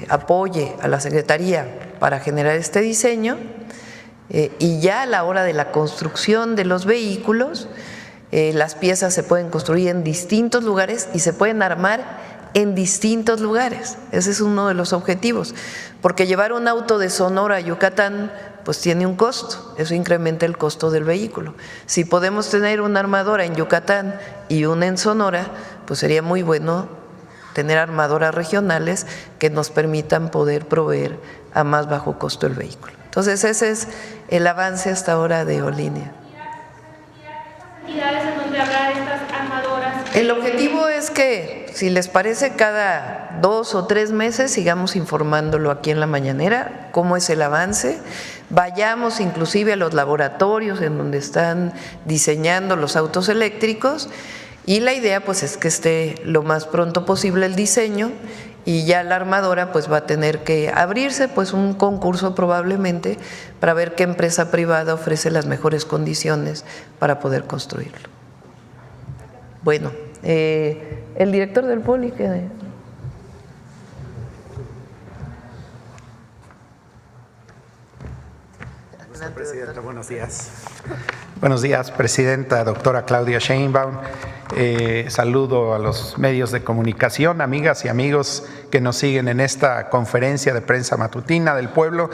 apoye a la Secretaría para generar este diseño, y ya a la hora de la construcción de los vehículos, las piezas se pueden construir en distintos lugares y se pueden armar en distintos lugares. Ese es uno de los objetivos, porque llevar un auto de Sonora a Yucatán pues tiene un costo, eso incrementa el costo del vehículo. Si podemos tener una armadora en Yucatán y una en Sonora, pues sería muy bueno tener armadoras regionales que nos permitan poder proveer a más bajo costo el vehículo. Entonces ese es el avance hasta ahora de Olínea. ¿Entidades en donde habrá estas armadoras? El objetivo es que, si les parece, cada 2 o 3 meses sigamos informándolo aquí en la mañanera, cómo es el avance, vayamos inclusive a los laboratorios en donde están diseñando los autos eléctricos, y la idea pues es que esté lo más pronto posible el diseño, y ya la armadora pues va a tener que abrirse pues un concurso probablemente para ver qué empresa privada ofrece las mejores condiciones para poder construirlo. Bueno, el director del Poli, que Presidenta, buenos días. Buenos días, Presidenta, doctora Claudia Sheinbaum. Saludo a los medios de comunicación, amigas y amigos que nos siguen en esta conferencia de prensa matutina del pueblo.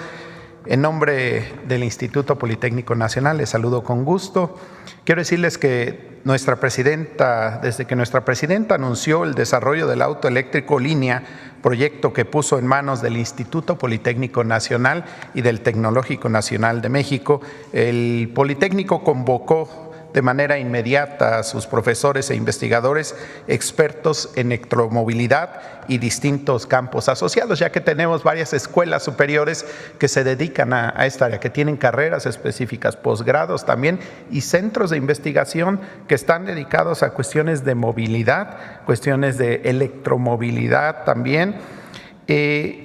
En nombre del Instituto Politécnico Nacional, les saludo con gusto. Quiero decirles que desde que nuestra presidenta anunció el desarrollo del auto eléctrico Línea, proyecto que puso en manos del Instituto Politécnico Nacional y del Tecnológico Nacional de México, el Politécnico convocó de manera inmediata a sus profesores e investigadores expertos en electromovilidad y distintos campos asociados, ya que tenemos varias escuelas superiores que se dedican a esta área, que tienen carreras específicas, posgrados también, y centros de investigación que están dedicados a cuestiones de movilidad, cuestiones de electromovilidad también.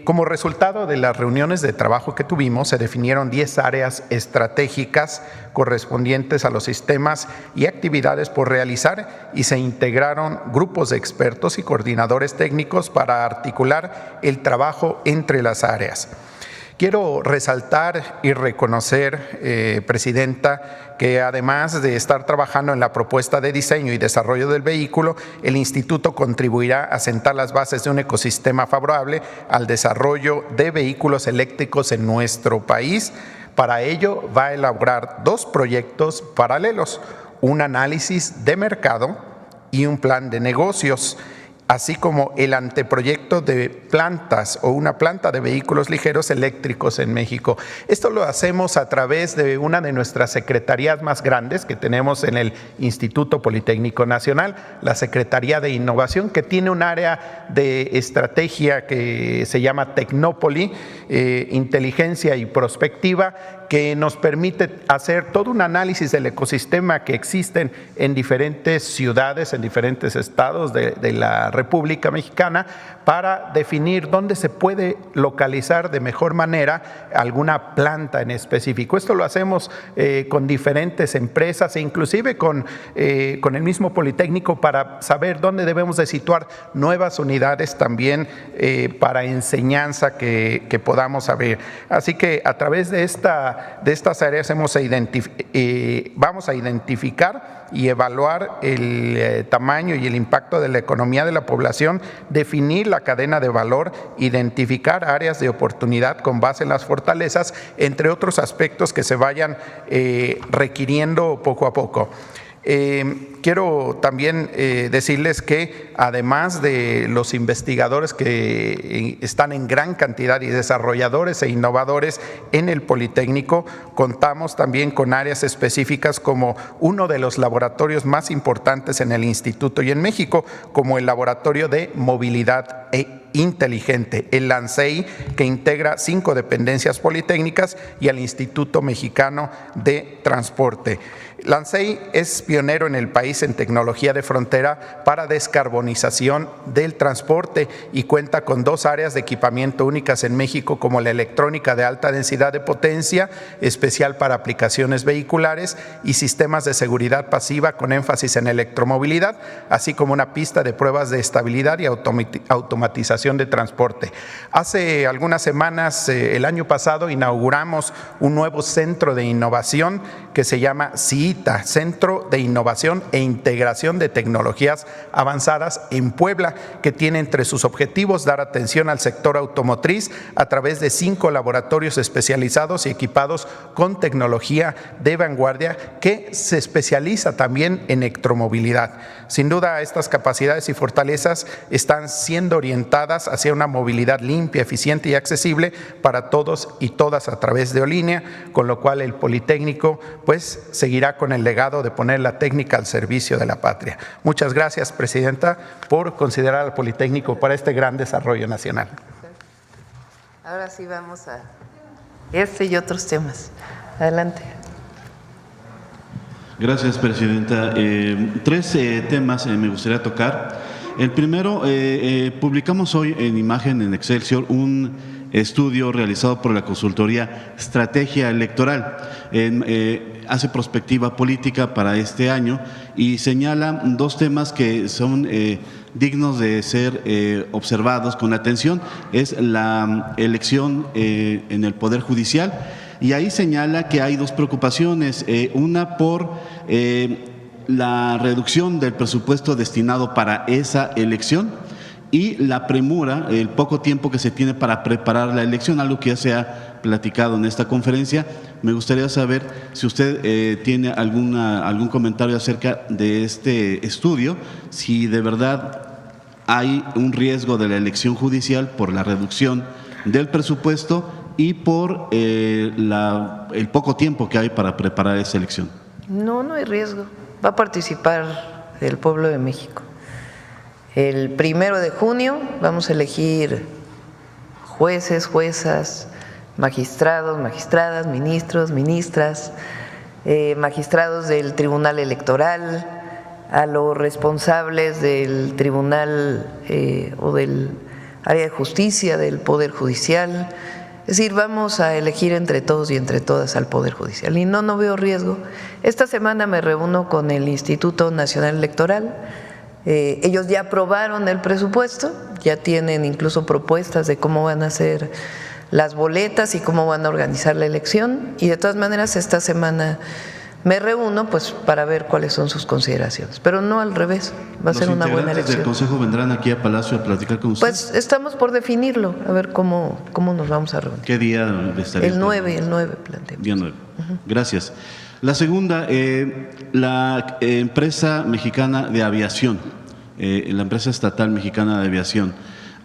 Como resultado de las reuniones de trabajo que tuvimos, se definieron 10 áreas estratégicas correspondientes a los sistemas y actividades por realizar, y se integraron grupos de expertos y coordinadores técnicos para articular el trabajo entre las áreas. Quiero resaltar y reconocer, Presidenta, que además de estar trabajando en la propuesta de diseño y desarrollo del vehículo, el Instituto contribuirá a sentar las bases de un ecosistema favorable al desarrollo de vehículos eléctricos en nuestro país. Para ello va a elaborar 2 proyectos paralelos, un análisis de mercado y un plan de negocios, así como el anteproyecto de plantas o una planta de vehículos ligeros eléctricos en México. Esto lo hacemos a través de una de nuestras secretarías más grandes que tenemos en el Instituto Politécnico Nacional, la Secretaría de Innovación, que tiene un área de estrategia que se llama Tecnópoli, Inteligencia y Prospectiva, que nos permite hacer todo un análisis del ecosistema que existen en diferentes ciudades, en diferentes estados de la República Mexicana, para definir dónde se puede localizar de mejor manera alguna planta en específico. Esto lo hacemos con diferentes empresas e inclusive con el mismo Politécnico, para saber dónde debemos de situar nuevas unidades también para enseñanza que podamos abrir. Así que a través de esta estas áreas vamos a identificar y evaluar el tamaño y el impacto de la economía de la población, definir la cadena de valor, identificar áreas de oportunidad con base en las fortalezas, entre otros aspectos que se vayan requiriendo poco a poco. Quiero también decirles que además de los investigadores que están en gran cantidad y desarrolladores e innovadores en el Politécnico, contamos también con áreas específicas como uno de los laboratorios más importantes en el Instituto y en México, como el Laboratorio de Movilidad Inteligente, el LANCEI, que integra 5 dependencias politécnicas, y el Instituto Mexicano de Transporte. LANCEI es pionero en el país en tecnología de frontera para descarbonización del transporte y cuenta con 2 áreas de equipamiento únicas en México, como la electrónica de alta densidad de potencia, especial para aplicaciones vehiculares, y sistemas de seguridad pasiva con énfasis en electromovilidad, así como una pista de pruebas de estabilidad y automatización de transporte. Hace algunas semanas, el año pasado, inauguramos un nuevo centro de innovación que se llama CIITA, Centro de Innovación e Integración de Tecnologías Avanzadas en Puebla, que tiene entre sus objetivos dar atención al sector automotriz a través de 5 laboratorios especializados y equipados con tecnología de vanguardia, que se especializa también en electromovilidad. Sin duda, estas capacidades y fortalezas están siendo orientadas hacia una movilidad limpia, eficiente y accesible para todos y todas a través de Olínea, con lo cual el Politécnico pues seguirá con el legado de poner la técnica al servicio de la patria. Muchas gracias, Presidenta, por considerar al Politécnico para este gran desarrollo nacional. Ahora sí vamos a este y otros temas. Adelante. Gracias, Presidenta. 3 temas me gustaría tocar. El primero, publicamos hoy en imagen en Excelsior un estudio realizado por la consultoría Estrategia Electoral. Hace prospectiva política para este año y señala 2 temas que son dignos de ser observados con atención. Es la elección en el Poder Judicial, y ahí señala que hay 2 preocupaciones, una por la reducción del presupuesto destinado para esa elección y la premura, el poco tiempo que se tiene para preparar la elección, algo que ya se ha platicado en esta conferencia. Me gustaría saber si usted tiene algún comentario acerca de este estudio, si de verdad hay un riesgo de la elección judicial por la reducción del presupuesto y por el poco tiempo que hay para preparar esa elección. No hay riesgo. Va a participar el pueblo de México. El 1 de junio vamos a elegir jueces, juezas, magistrados, magistradas, ministros, ministras, magistrados del Tribunal Electoral, a los responsables del Tribunal o del área de justicia del Poder Judicial. Es decir, vamos a elegir entre todos y entre todas al Poder Judicial. Y no veo riesgo. Esta semana me reúno con el Instituto Nacional Electoral. Ellos ya aprobaron el presupuesto, ya tienen incluso propuestas de cómo van a ser las boletas y cómo van a organizar la elección. Y de todas maneras, esta semana me reúno pues para ver cuáles son sus consideraciones, pero no al revés, va a ser una buena elección. ¿Los integrantes del Consejo vendrán aquí a Palacio a platicar con usted? Pues estamos por definirlo, a ver cómo nos vamos a reunir. ¿Qué día estaría? El 9 planteamos. Día 9. Gracias. La segunda, la empresa mexicana de aviación, la empresa estatal mexicana de aviación.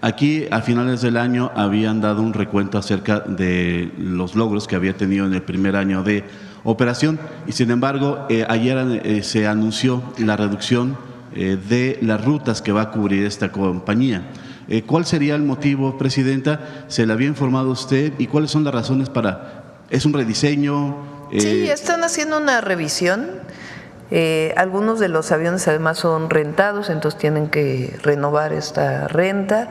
Aquí a finales del año habían dado un recuento acerca de los logros que había tenido en el primer año de operación y sin embargo ayer se anunció la reducción de las rutas que va a cubrir esta compañía. ¿Cuál sería el motivo, Presidenta? ¿Se le había informado a usted? ¿Y cuáles son las razones para...? ¿Es un rediseño? Sí, están haciendo una revisión. Algunos de los aviones además son rentados, entonces tienen que renovar esta renta.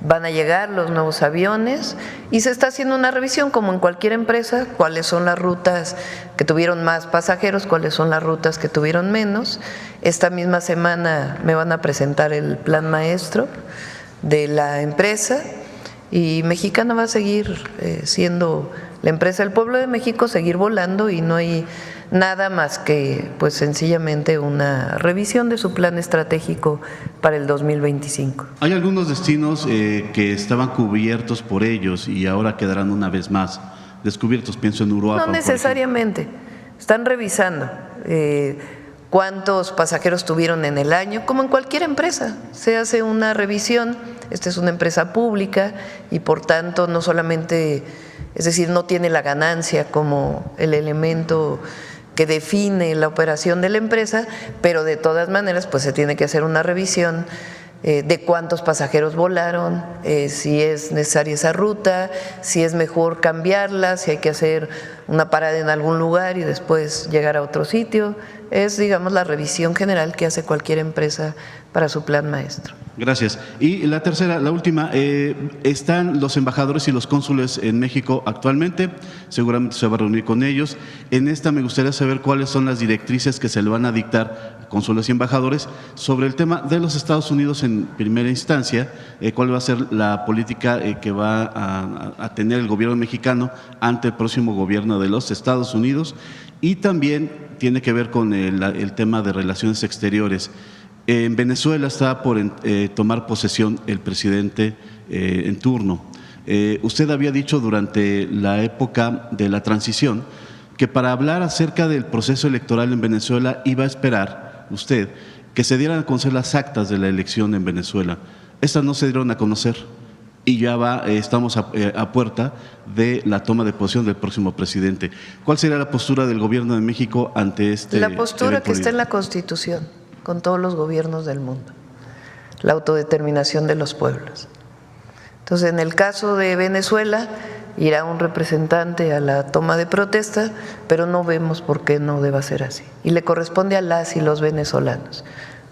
Van a llegar los nuevos aviones y se está haciendo una revisión como en cualquier empresa, cuáles son las rutas que tuvieron más pasajeros, cuáles son las rutas que tuvieron menos. Esta misma semana me van a presentar el plan maestro de la empresa y Mexicana va a seguir siendo la empresa del Pueblo de México seguir volando y no hay nada más que pues sencillamente una revisión de su plan estratégico para el 2025. Hay algunos destinos que estaban cubiertos por ellos y ahora quedarán una vez más descubiertos, pienso en Uruapan. No necesariamente, están revisando cuántos pasajeros tuvieron en el año, como en cualquier empresa, se hace una revisión. Esta es una empresa pública y por tanto no solamente, es decir, no tiene la ganancia como el elemento que define la operación de la empresa, pero de todas maneras pues se tiene que hacer una revisión de cuántos pasajeros volaron, si es necesaria esa ruta, si es mejor cambiarla, si hay que hacer una parada en algún lugar y después llegar a otro sitio. Es, digamos, la revisión general que hace cualquier empresa para su plan maestro. Gracias. Y la tercera, la última, están los embajadores y los cónsules en México actualmente, seguramente se va a reunir con ellos. En esta me gustaría saber cuáles son las directrices que se le van a dictar a cónsules y embajadores sobre el tema de los Estados Unidos en primera instancia, cuál va a ser la política que va a tener el gobierno mexicano ante el próximo gobierno de los Estados Unidos, y también tiene que ver con el tema de relaciones exteriores. En Venezuela está por tomar posesión el presidente en turno. Usted había dicho durante la época de la transición que para hablar acerca del proceso electoral en Venezuela iba a esperar usted que se dieran a conocer las actas de la elección en Venezuela. Estas no se dieron a conocer y ya estamos a puerta de la toma de posesión del próximo presidente. ¿Cuál sería la postura del gobierno de México ante este La postura evento que está en la Constitución con todos los gobiernos del mundo, la autodeterminación de los pueblos. Entonces, en el caso de Venezuela, irá un representante a la toma de protesta, pero no vemos por qué no deba ser así. Y le corresponde a las y los venezolanos,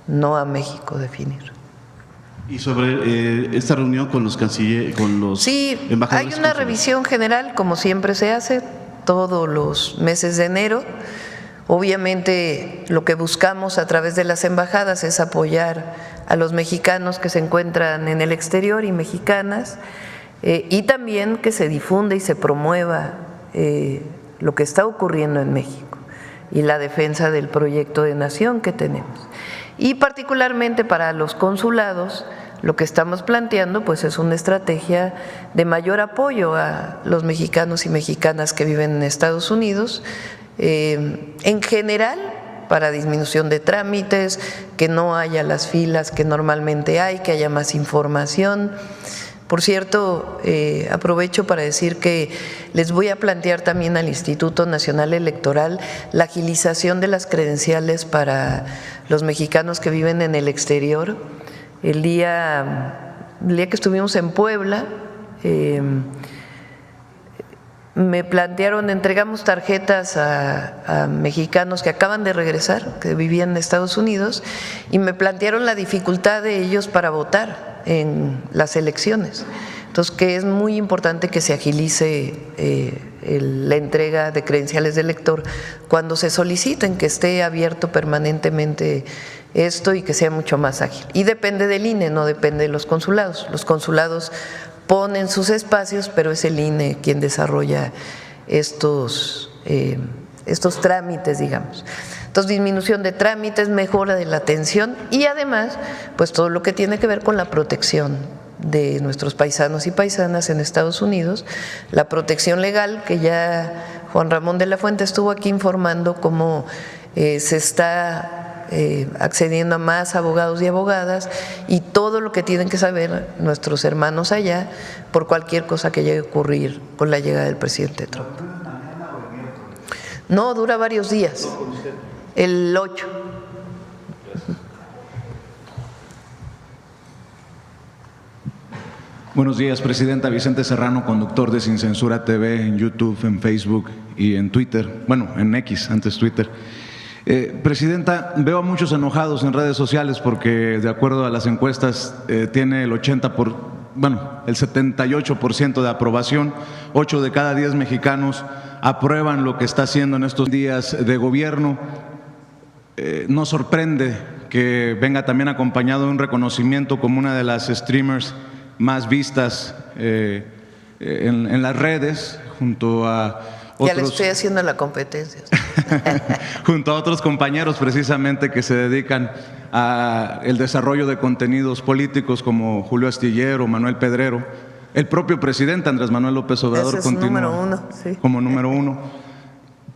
no a México definir. Y sobre esta reunión con los cancilleres, con los embajadores. Hay una revisión general, como siempre se hace, todos los meses de enero. Obviamente lo que buscamos a través de las embajadas es apoyar a los mexicanos que se encuentran en el exterior y mexicanas, y también que se difunda y se promueva lo que está ocurriendo en México y la defensa del proyecto de nación que tenemos. Y particularmente para los consulados, lo que estamos planteando pues es una estrategia de mayor apoyo a los mexicanos y mexicanas que viven en Estados Unidos, en general, para disminución de trámites, que no haya las filas que normalmente hay, que haya más información. Por cierto, aprovecho para decir que les voy a plantear también al Instituto Nacional Electoral la agilización de las credenciales para los mexicanos que viven en el exterior. El día que estuvimos en Puebla, me plantearon, entregamos tarjetas a mexicanos que acaban de regresar, que vivían en Estados Unidos, y me plantearon la dificultad de ellos para votar en las elecciones. Entonces, que es muy importante que se agilice la entrega de credenciales de elector cuando se soliciten, que esté abierto permanentemente esto y que sea mucho más ágil. Y depende del INE, no depende de los consulados. Los consulados ponen sus espacios, pero es el INE quien desarrolla estos trámites, digamos. Entonces, disminución de trámites, mejora de la atención y además, pues todo lo que tiene que ver con la protección de nuestros paisanos y paisanas en Estados Unidos, la protección legal, que ya Juan Ramón de la Fuente estuvo aquí informando cómo se está accediendo a más abogados y abogadas, y todo lo que tienen que saber nuestros hermanos allá por cualquier cosa que llegue a ocurrir con la llegada del presidente Trump. No, dura varios días, el 8. Buenos días, Presidenta. Vicente Serrano, conductor de Sin Censura TV en YouTube, en Facebook y en Twitter, bueno, en X, antes Twitter. Presidenta, veo a muchos enojados en redes sociales porque, de acuerdo a las encuestas, tiene el 78% de aprobación. 8 de cada 10 mexicanos aprueban lo que está haciendo en estos días de gobierno. Nos sorprende que venga también acompañado de un reconocimiento como una de las streamers más vistas en las redes junto a otros, ya le estoy haciendo la competencia. junto a otros compañeros precisamente que se dedican al desarrollo de contenidos políticos como Julio Astillero, Manuel Pedrero. El propio presidente Andrés Manuel López Obrador continúa número uno, sí, como número uno.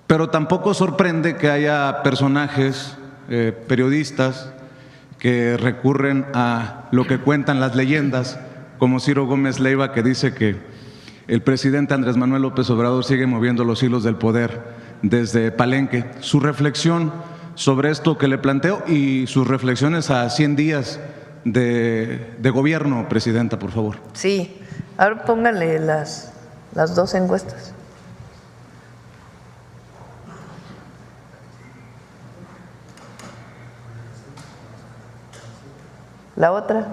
Pero tampoco sorprende que haya personajes, periodistas, que recurren a lo que cuentan las leyendas, como Ciro Gómez Leiva, que dice que el presidente Andrés Manuel López Obrador sigue moviendo los hilos del poder desde Palenque. Su reflexión sobre esto que le planteo y sus reflexiones a 100 días de gobierno, presidenta, por favor. Sí, ahora póngale las dos encuestas. La otra.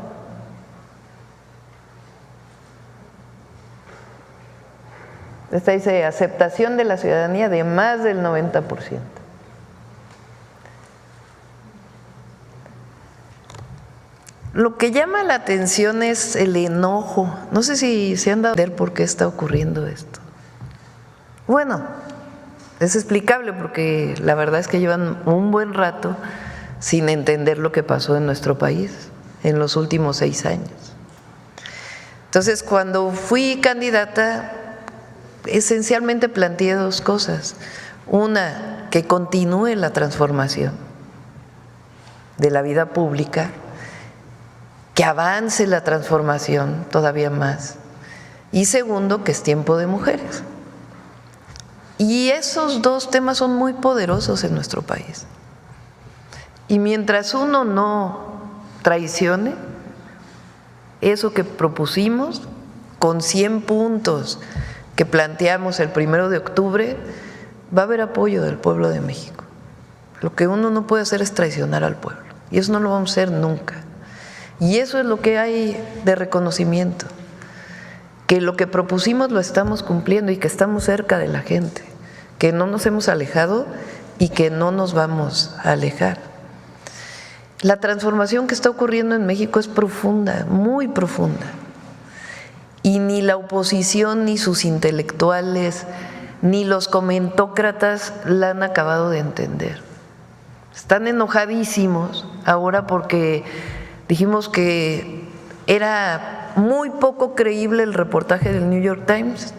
Esta dice aceptación de la ciudadanía de más del 90%. Lo que llama la atención es el enojo. No sé si se han dado cuenta por qué está ocurriendo esto. Bueno, es explicable porque la verdad es que llevan un buen rato sin entender lo que pasó en nuestro país en los últimos 6 años. Entonces, cuando fui candidata, esencialmente planteé 2 cosas. Una, que continúe la transformación de la vida pública, que avance la transformación todavía más. Y segundo, que es tiempo de mujeres. Y esos 2 temas son muy poderosos en nuestro país. Y mientras uno no traicione eso que propusimos con 100 puntos que planteamos el 1 de octubre, va a haber apoyo del pueblo de México. Lo que uno no puede hacer es traicionar al pueblo, y eso no lo vamos a hacer nunca. Y eso es lo que hay de reconocimiento, que lo que propusimos lo estamos cumpliendo y que estamos cerca de la gente, que no nos hemos alejado y que no nos vamos a alejar. La transformación que está ocurriendo en México es profunda, muy profunda. Y ni la oposición, ni sus intelectuales, ni los comentócratas la han acabado de entender. Están enojadísimos ahora porque dijimos que era muy poco creíble el reportaje del New York Times.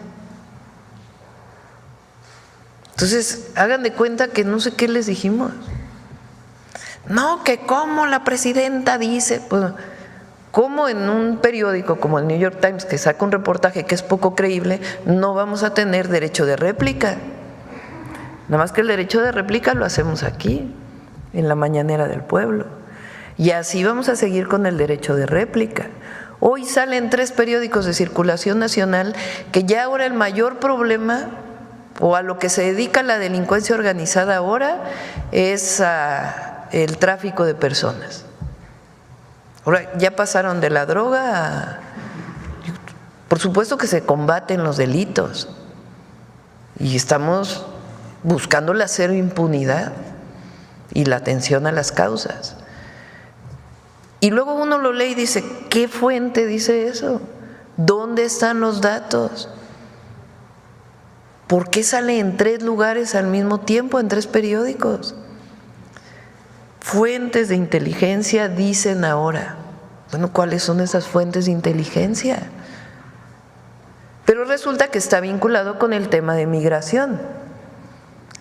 Entonces, hagan de cuenta que no sé qué les dijimos. No, que cómo la presidenta dice, pues, ¿cómo en un periódico como el New York Times, que saca un reportaje que es poco creíble, no vamos a tener derecho de réplica? Nada más que el derecho de réplica lo hacemos aquí, en la mañanera del pueblo. Y así vamos a seguir con el derecho de réplica. Hoy salen 3 periódicos de circulación nacional que ya ahora el mayor problema, o a lo que se dedica la delincuencia organizada ahora, es el tráfico de personas. Ahora ya pasaron de la droga a… Por supuesto que se combaten los delitos y estamos buscando la cero impunidad y la atención a las causas. Y luego uno lo lee y dice, ¿qué fuente dice eso? ¿Dónde están los datos? ¿Por qué sale en 3 lugares al mismo tiempo, en 3 periódicos? Fuentes de inteligencia dicen ahora. Bueno, ¿cuáles son esas fuentes de inteligencia? Pero resulta que está vinculado con el tema de migración,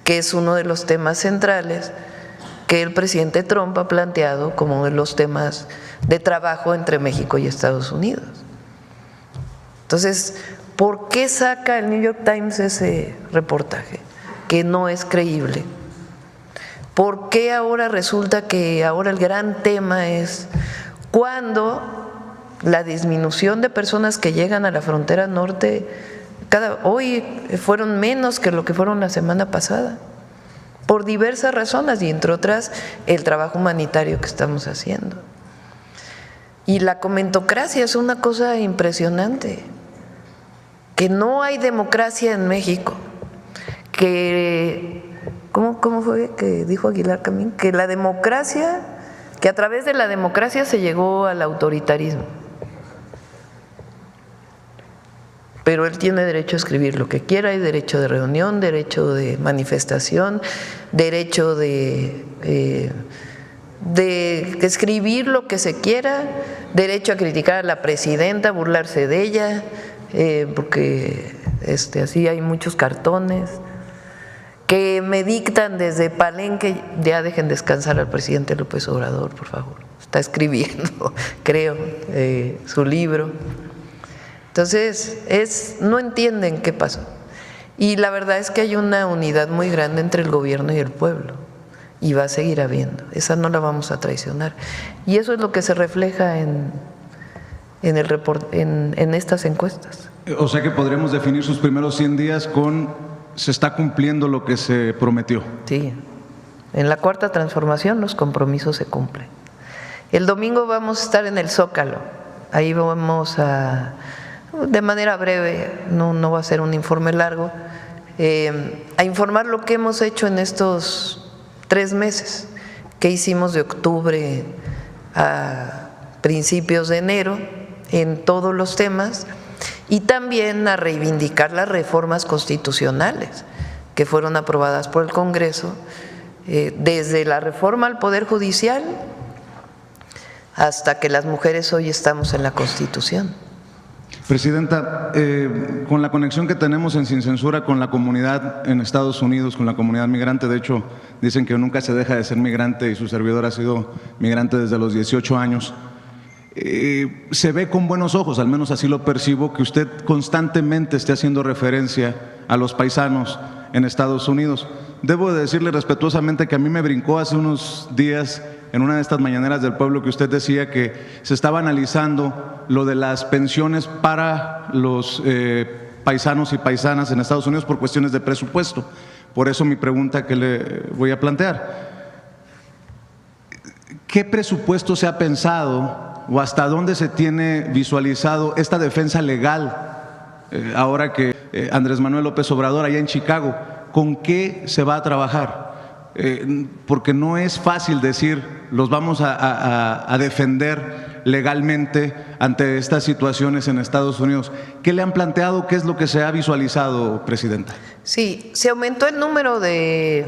que es uno de los temas centrales que el presidente Trump ha planteado como uno de los temas de trabajo entre México y Estados Unidos. Entonces, ¿por qué saca el New York Times ese reportaje que no es creíble? ¿Por qué ahora resulta que ahora el gran tema es cuando la disminución de personas que llegan a la frontera norte, hoy fueron menos que lo que fueron la semana pasada, por diversas razones y entre otras el trabajo humanitario que estamos haciendo? Y la comentocracia es una cosa impresionante, que no hay democracia en México, que… ¿Cómo fue que dijo Aguilar Camín? Que la democracia, que a través de la democracia se llegó al autoritarismo. pero él tiene derecho a escribir lo que quiera, hay derecho de reunión, derecho de manifestación, derecho de escribir lo que se quiera, derecho a criticar a la presidenta, burlarse de ella, porque así hay muchos cartones que me dictan desde Palenque, ya dejen descansar al presidente López Obrador, por favor, está escribiendo, creo, su libro. Entonces, no entienden qué pasó. Y la verdad es que hay una unidad muy grande entre el gobierno y el pueblo, y va a seguir habiendo, esa no la vamos a traicionar. Y eso es lo que se refleja en estas encuestas. O sea que podremos definir sus primeros 100 días con se está cumpliendo lo que se prometió. Sí, en la Cuarta Transformación los compromisos se cumplen. El domingo vamos a estar en el Zócalo, ahí vamos a, de manera breve, no va a ser un informe largo, a informar lo que hemos hecho en estos 3 meses, que hicimos de octubre a principios de enero en todos los temas, y también a reivindicar las reformas constitucionales que fueron aprobadas por el Congreso, desde la reforma al Poder Judicial hasta que las mujeres hoy estamos en la Constitución. Presidenta, con la conexión que tenemos en Sin Censura con la comunidad en Estados Unidos, con la comunidad migrante, de hecho dicen que nunca se deja de ser migrante y su servidor ha sido migrante desde los 18 años, se ve con buenos ojos, al menos así lo percibo, que usted constantemente esté haciendo referencia a los paisanos en Estados Unidos. Debo de decirle respetuosamente que a mí me brincó hace unos días en una de estas mañaneras del pueblo que usted decía que se estaba analizando lo de las pensiones para los paisanos y paisanas en Estados Unidos por cuestiones de presupuesto. Por eso mi pregunta que le voy a plantear. ¿Qué presupuesto se ha pensado o hasta dónde se tiene visualizado esta defensa legal ahora que Andrés Manuel López Obrador allá en Chicago? ¿Con qué se va a trabajar? Porque no es fácil decir los vamos a defender legalmente ante estas situaciones en Estados Unidos. ¿Qué le han planteado? ¿Qué es lo que se ha visualizado, Presidenta? Sí, se aumentó el número de,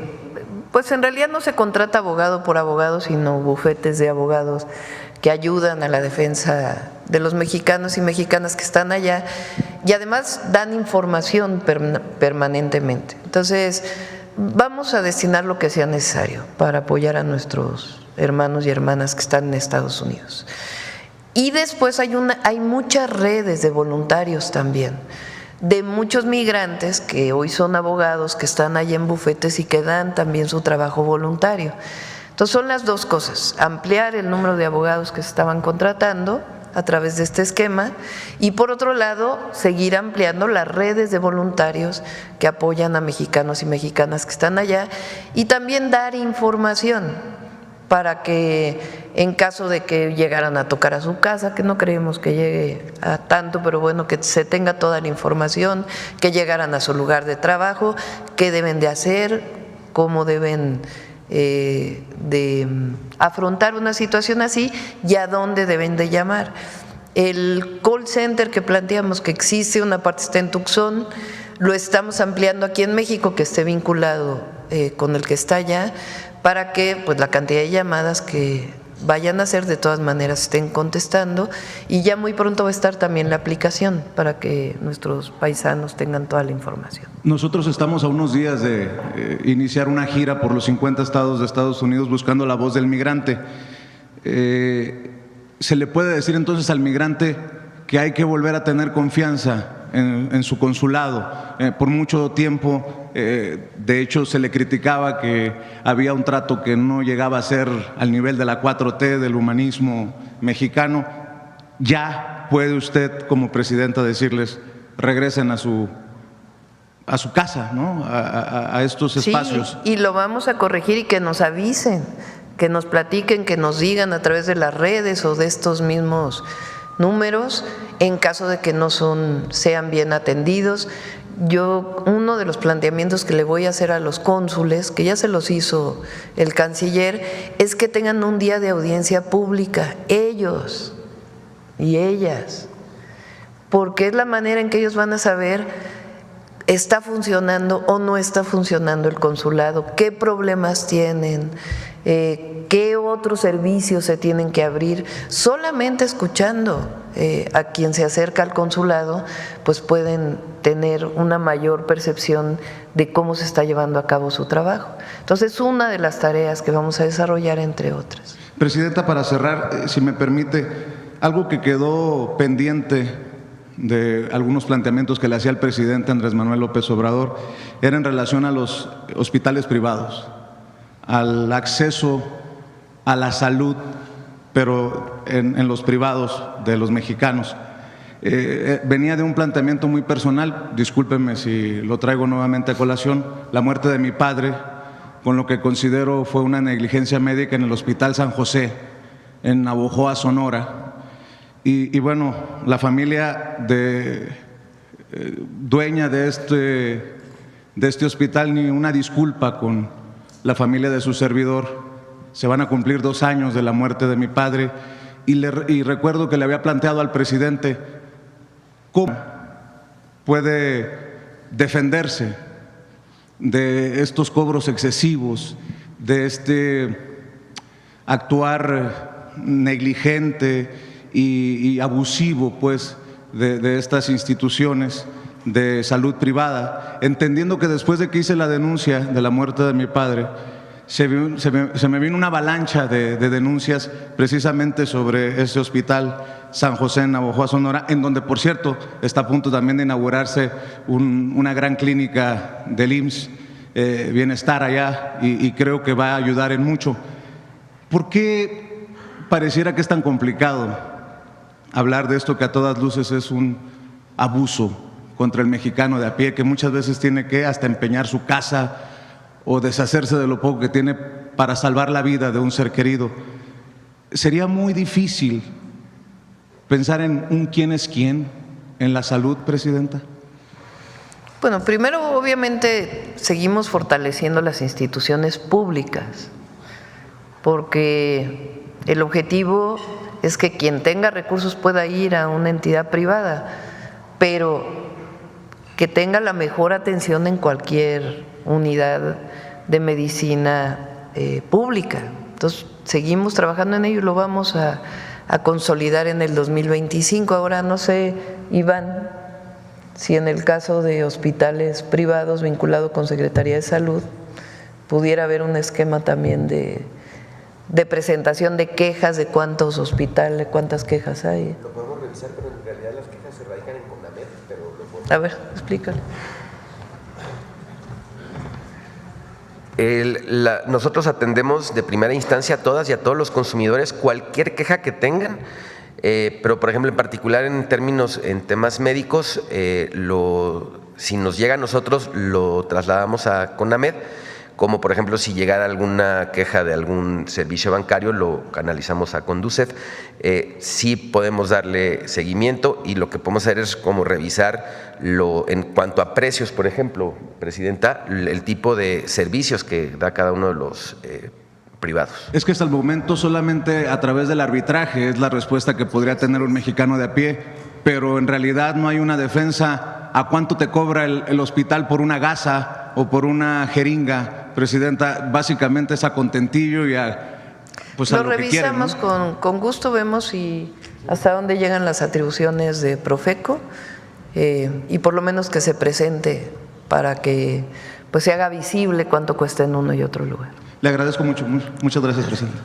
pues en realidad no se contrata abogado por abogado, sino bufetes de abogados que ayudan a la defensa de los mexicanos y mexicanas que están allá y además dan información permanentemente. Entonces, vamos a destinar lo que sea necesario para apoyar a nuestros hermanos y hermanas que están en Estados Unidos. Y después hay muchas redes de voluntarios también, de muchos migrantes que hoy son abogados, que están allá en bufetes y que dan también su trabajo voluntario. Entonces son las dos cosas, ampliar el número de abogados que se estaban contratando a través de este esquema y por otro lado seguir ampliando las redes de voluntarios que apoyan a mexicanos y mexicanas que están allá y también dar información para que en caso de que llegaran a tocar a su casa, que no creemos que llegue a tanto, pero bueno, que se tenga toda la información, que llegaran a su lugar de trabajo, qué deben de hacer, cómo deben de afrontar una situación así y a dónde deben de llamar. El call center que planteamos que existe, una parte está en Tucson, lo estamos ampliando aquí en México, que esté vinculado con el que está allá, para que pues la cantidad de llamadas que vayan a hacer de todas maneras estén contestando y ya muy pronto va a estar también la aplicación para que nuestros paisanos tengan toda la información. Nosotros estamos a unos días de iniciar una gira por los 50 estados de Estados Unidos buscando la voz del migrante. ¿Se le puede decir entonces al migrante que hay que volver a tener confianza en su consulado? Por mucho tiempo, de hecho, se le criticaba que había un trato que no llegaba a ser al nivel de la 4T, del humanismo mexicano. Ya puede usted, como presidenta, decirles, regresen a su casa, ¿no? A estos espacios. Sí, y lo vamos a corregir y que nos avisen, que nos platiquen, que nos digan a través de las redes o de estos mismos números, en caso de que no sean bien atendidos. Uno de los planteamientos que le voy a hacer a los cónsules, que ya se los hizo el canciller, es que tengan un día de audiencia pública, ellos y ellas, porque es la manera en que ellos van a saber está funcionando o no está funcionando el consulado, qué problemas tienen, qué otros servicios se tienen que abrir. Solamente escuchando a quien se acerca al consulado, pues pueden tener una mayor percepción de cómo se está llevando a cabo su trabajo. Entonces, es una de las tareas que vamos a desarrollar, entre otras. Presidenta, para cerrar, si me permite, algo que quedó pendiente de algunos planteamientos que le hacía el presidente Andrés Manuel López Obrador era en relación a los hospitales privados, al acceso a la salud, pero en los privados de los mexicanos. Venía de un planteamiento muy personal, discúlpenme si lo traigo nuevamente a colación, la muerte de mi padre, con lo que considero fue una negligencia médica en el Hospital San José, en Navojoa, Sonora. Y bueno, la familia dueña de este hospital, ni una disculpa con la familia de su servidor. Se van a cumplir 2 años de la muerte de mi padre y recuerdo que le había planteado al presidente cómo puede defenderse de estos cobros excesivos, de este actuar negligente y abusivo, pues, de estas instituciones de salud privada, entendiendo que después de que hice la denuncia de la muerte de mi padre, se me vino una avalancha de denuncias precisamente sobre ese hospital San José en Navojoa, Sonora, en donde, por cierto, está a punto también de inaugurarse una gran clínica del IMSS, Bienestar allá, y creo que va a ayudar en mucho. ¿Por qué pareciera que es tan complicado hablar de esto que a todas luces es un abuso contra el mexicano de a pie, que muchas veces tiene que hasta empeñar su casa o deshacerse de lo poco que tiene para salvar la vida de un ser querido? Sería muy difícil pensar en un quién es quién en la salud, Presidenta. Bueno, primero, obviamente, seguimos fortaleciendo las instituciones públicas, porque el objetivo es que quien tenga recursos pueda ir a una entidad privada, pero que tenga la mejor atención en cualquier unidad de medicina pública. Entonces, seguimos trabajando en ello y lo vamos a consolidar en el 2025. Ahora, no sé, Iván, si en el caso de hospitales privados vinculados con Secretaría de Salud pudiera haber un esquema también de presentación de quejas, de cuántos hospitales, cuántas quejas hay. Lo podemos revisar, pero en realidad las quejas se radican en CONAMED, pero lo podemos... A ver, explícale. Nosotros atendemos de primera instancia a todas y a todos los consumidores cualquier queja que tengan, pero por ejemplo en particular en temas médicos, si nos llega a nosotros lo trasladamos a CONAMED, como por ejemplo si llegara alguna queja de algún servicio bancario, lo canalizamos a Conducef. Sí podemos darle seguimiento y lo que podemos hacer es como revisar en cuanto a precios, por ejemplo, Presidenta, el tipo de servicios que da cada uno de los privados. Es que hasta el momento solamente a través del arbitraje es la respuesta que podría tener un mexicano de a pie, pero en realidad no hay una defensa a cuánto te cobra el hospital por una gasa o por una jeringa. Presidenta, básicamente es a contentillo y pues a lo que quieren, ¿no? Lo revisamos con gusto, vemos hasta dónde llegan las atribuciones de Profeco y por lo menos que se presente para que pues se haga visible cuánto cuesta en uno y otro lugar. Le agradezco mucho, muchas gracias, Presidenta.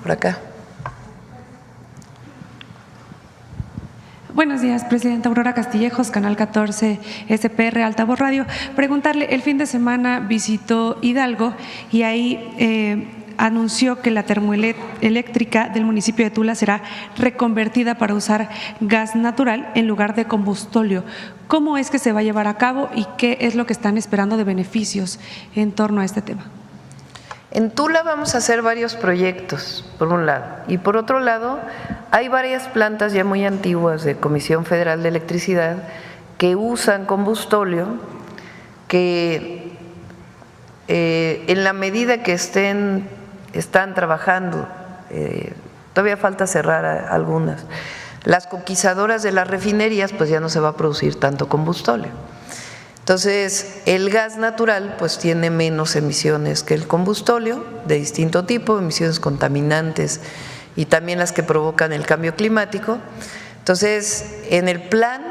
Por acá. Buenos días, Presidenta. Aurora Castillejos, Canal 14, SPR, Altavoz Radio. Preguntarle, el fin de semana visitó Hidalgo y ahí anunció que la termoeléctrica del municipio de Tula será reconvertida para usar gas natural en lugar de combustóleo. ¿Cómo es que se va a llevar a cabo y qué es lo que están esperando de beneficios en torno a este tema? En Tula vamos a hacer varios proyectos, por un lado, y por otro lado, hay varias plantas ya muy antiguas de Comisión Federal de Electricidad que usan combustóleo, que en la medida que están trabajando, todavía falta cerrar algunas, las coquizadoras de las refinerías, pues ya no se va a producir tanto combustóleo. Entonces, el gas natural pues tiene menos emisiones que el combustóleo de distinto tipo, emisiones contaminantes y también las que provocan el cambio climático. Entonces, en el plan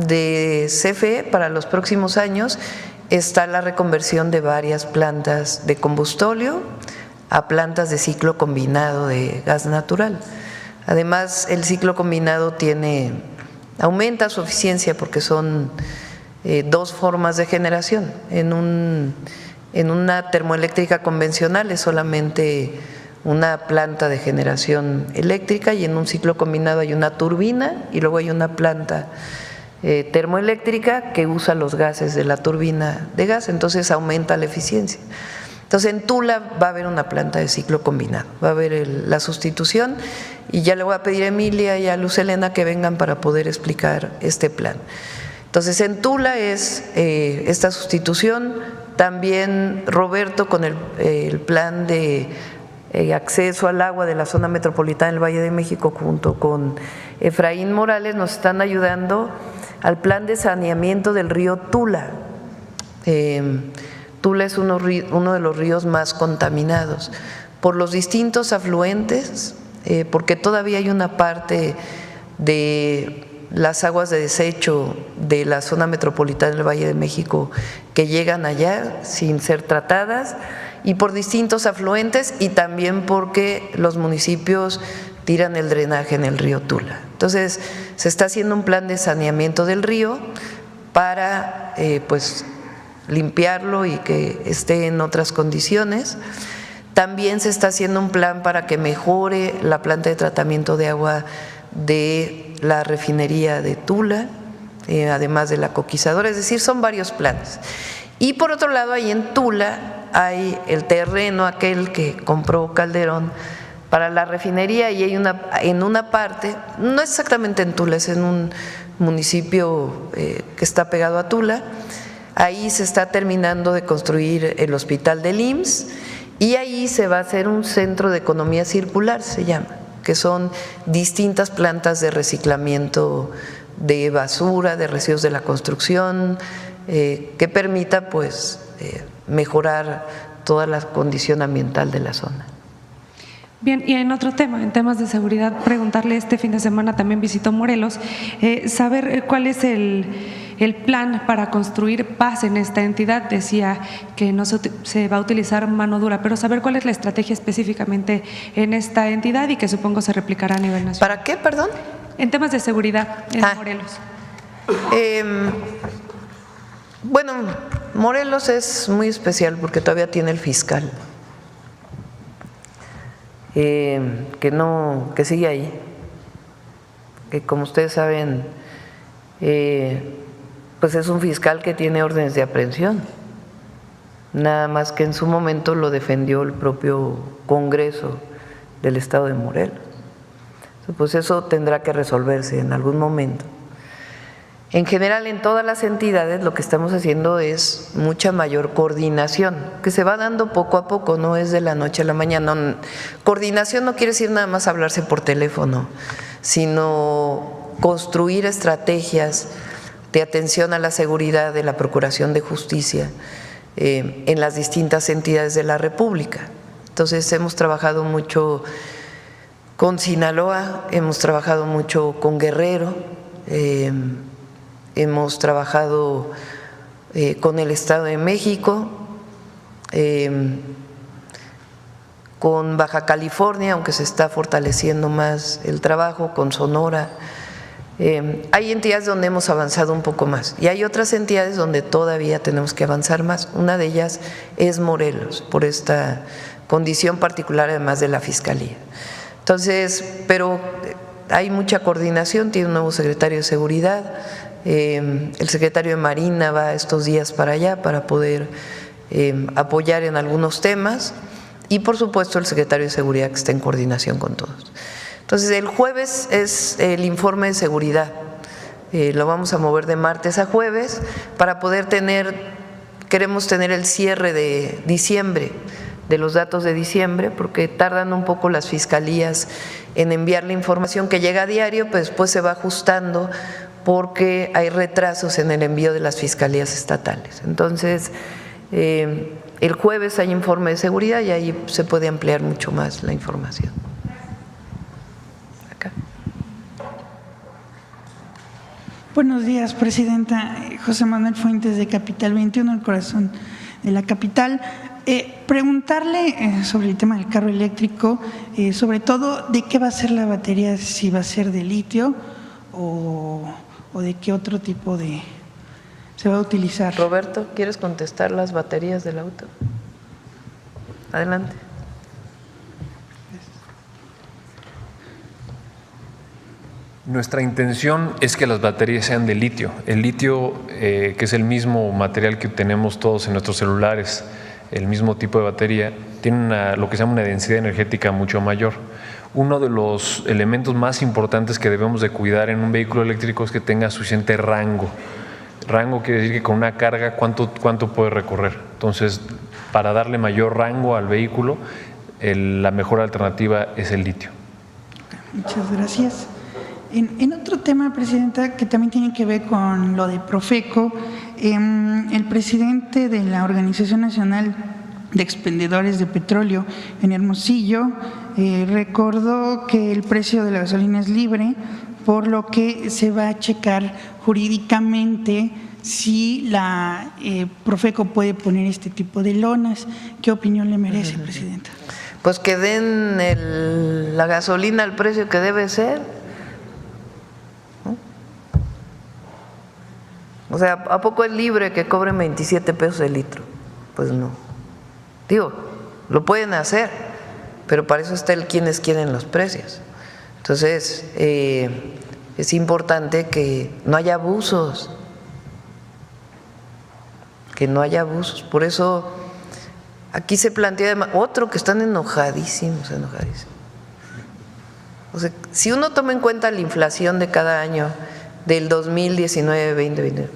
de CFE para los próximos años está la reconversión de varias plantas de combustóleo a plantas de ciclo combinado de gas natural. Además, el ciclo combinado aumenta su eficiencia porque son dos formas de generación. En una termoeléctrica convencional es solamente una planta de generación eléctrica y en un ciclo combinado hay una turbina y luego hay una planta termoeléctrica que usa los gases de la turbina de gas, entonces aumenta la eficiencia. Entonces en Tula va a haber una planta de ciclo combinado, va a haber la sustitución y ya le voy a pedir a Emilia y a Luz Helena que vengan para poder explicar este plan. Entonces en Tula es esta sustitución, también Roberto con el plan de acceso al agua de la zona metropolitana del Valle de México junto con Efraín Morales nos están ayudando al plan de saneamiento del río Tula. Tula es uno de los ríos más contaminados por los distintos afluentes, porque todavía hay una parte de las aguas de desecho de la zona metropolitana del Valle de México que llegan allá sin ser tratadas y por distintos afluentes y también porque los municipios tiran el drenaje en el río Tula. Entonces, se está haciendo un plan de saneamiento del río para pues limpiarlo y que esté en otras condiciones. También se está haciendo un plan para que mejore la planta de tratamiento de agua de la refinería de Tula, además de la coquizadora, es decir, son varios planes. Y por otro lado, ahí en Tula hay el terreno aquel que compró Calderón para la refinería y hay en una parte, no exactamente en Tula, es en un municipio que está pegado a Tula, ahí se está terminando de construir el hospital del IMSS y ahí se va a hacer un centro de economía circular, se llama, que son distintas plantas de reciclamiento de basura, de residuos de la construcción, que permita pues mejorar toda la condición ambiental de la zona. Bien, y en otro tema, en temas de seguridad, preguntarle, este fin de semana también visitó Morelos, saber cuál es el plan para construir paz en esta entidad. Decía que no se va a utilizar mano dura, pero saber cuál es la estrategia específicamente en esta entidad y que supongo se replicará a nivel nacional. ¿Para qué, perdón? En temas de seguridad en Morelos. Bueno, Morelos es muy especial porque todavía tiene el fiscal, que sigue ahí, que como ustedes saben, pues es un fiscal que tiene órdenes de aprehensión, nada más que en su momento lo defendió el propio Congreso del Estado de Morelos. Pues eso tendrá que resolverse en algún momento. En general, en todas las entidades lo que estamos haciendo es mucha mayor coordinación, que se va dando poco a poco, no es de la noche a la mañana. Coordinación no quiere decir nada más hablarse por teléfono, sino construir estrategias de atención a la seguridad de la Procuración de Justicia en las distintas entidades de la República. Entonces hemos trabajado mucho con Sinaloa, hemos trabajado mucho con Guerrero, hemos trabajado con el Estado de México, con Baja California, aunque se está fortaleciendo más el trabajo, con Sonora. Hay entidades donde hemos avanzado un poco más y hay otras entidades donde todavía tenemos que avanzar más. Una de ellas es Morelos, por esta condición particular además de la Fiscalía. Entonces, pero hay mucha coordinación, tiene un nuevo secretario de Seguridad, el secretario de Marina va estos días para allá para poder apoyar en algunos temas y por supuesto el secretario de Seguridad que está en coordinación con todos. Entonces el jueves es el informe de seguridad, lo vamos a mover de martes a jueves para poder queremos tener el cierre de diciembre de los datos de diciembre, porque tardan un poco las fiscalías en enviar la información que llega a diario, pues después se va ajustando porque hay retrasos en el envío de las fiscalías estatales. Entonces, el jueves hay informe de seguridad y ahí se puede ampliar mucho más la información. Acá. Buenos días, Presidenta. José Manuel Fuentes, de Capital 21, el corazón de la capital. Preguntarle sobre el tema del carro eléctrico, sobre todo de qué va a ser la batería, si va a ser de litio o de qué otro tipo de se va a utilizar. Roberto, ¿quieres contestar las baterías del auto? Adelante. Nuestra intención es que las baterías sean de litio. El litio, que es el mismo material que tenemos todos en nuestros celulares, el mismo tipo de batería, tiene lo que se llama una densidad energética mucho mayor. Uno de los elementos más importantes que debemos de cuidar en un vehículo eléctrico es que tenga suficiente rango. Rango quiere decir que con una carga, ¿cuánto puede recorrer? Entonces, para darle mayor rango al vehículo, la mejor alternativa es el litio. Muchas gracias. En otro tema, Presidenta, que también tiene que ver con lo de Profeco, el presidente de la Organización Nacional de Expendedores de Petróleo en Hermosillo recordó que el precio de la gasolina es libre, por lo que se va a checar jurídicamente si la Profeco puede poner este tipo de lonas. ¿Qué opinión le merece, Presidenta? Pues que den la gasolina al precio que debe ser. O sea, ¿a poco es libre que cobren 27 pesos el litro? Pues no. Digo, lo pueden hacer, pero para eso está el quienes quieren los precios. Entonces, es importante que no haya abusos, Por eso, aquí se plantea además, otro que están enojadísimos. O sea, si uno toma en cuenta la inflación de cada año, del 2019, 2020,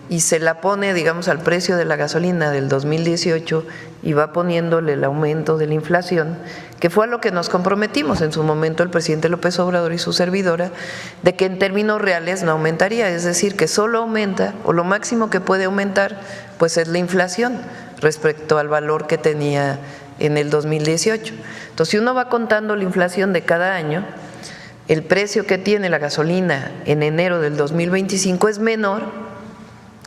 y se la pone, digamos, al precio de la gasolina del 2018 y va poniéndole el aumento de la inflación, que fue a lo que nos comprometimos en su momento el presidente López Obrador y su servidora, de que en términos reales no aumentaría, es decir, que solo aumenta, o lo máximo que puede aumentar, pues es la inflación respecto al valor que tenía en el 2018. Entonces, si uno va contando la inflación de cada año, el precio que tiene la gasolina en enero del 2025 es menor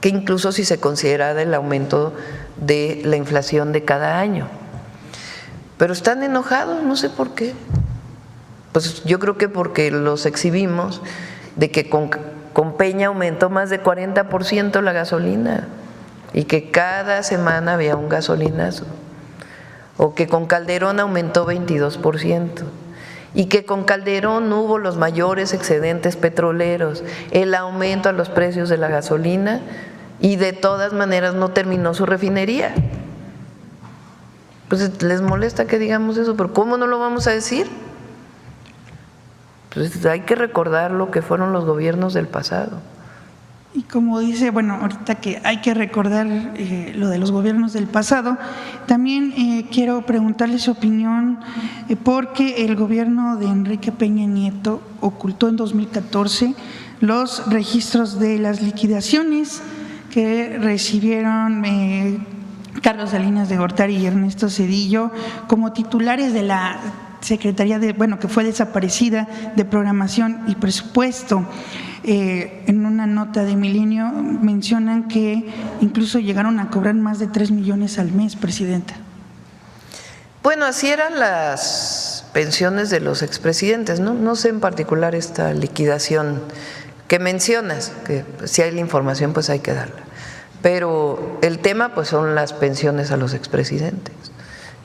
que incluso si se considera el aumento de la inflación de cada año. Pero están enojados, no sé por qué. Pues yo creo que porque los exhibimos de que con Peña aumentó más de 40% la gasolina y que cada semana había un gasolinazo, o que con Calderón aumentó 22%. Y que con Calderón hubo los mayores excedentes petroleros, el aumento a los precios de la gasolina, y de todas maneras no terminó su refinería. Pues les molesta que digamos eso, pero ¿cómo no lo vamos a decir? Pues hay que recordar lo que fueron los gobiernos del pasado. Y como dice, bueno, ahorita que hay que recordar lo de los gobiernos del pasado, también quiero preguntarle su opinión, porque el gobierno de Enrique Peña Nieto ocultó en 2014 los registros de las liquidaciones que recibieron Carlos Salinas de Gortari y Ernesto Zedillo como titulares de la Secretaría que fue desaparecida, de Programación y Presupuesto. En una nota de Milenio mencionan que incluso llegaron a cobrar más de 3 millones al mes, Presidenta. Bueno, así eran las pensiones de los expresidentes, ¿no? No sé en particular esta liquidación que mencionas, que si hay la información pues hay que darla. Pero el tema pues son las pensiones a los expresidentes,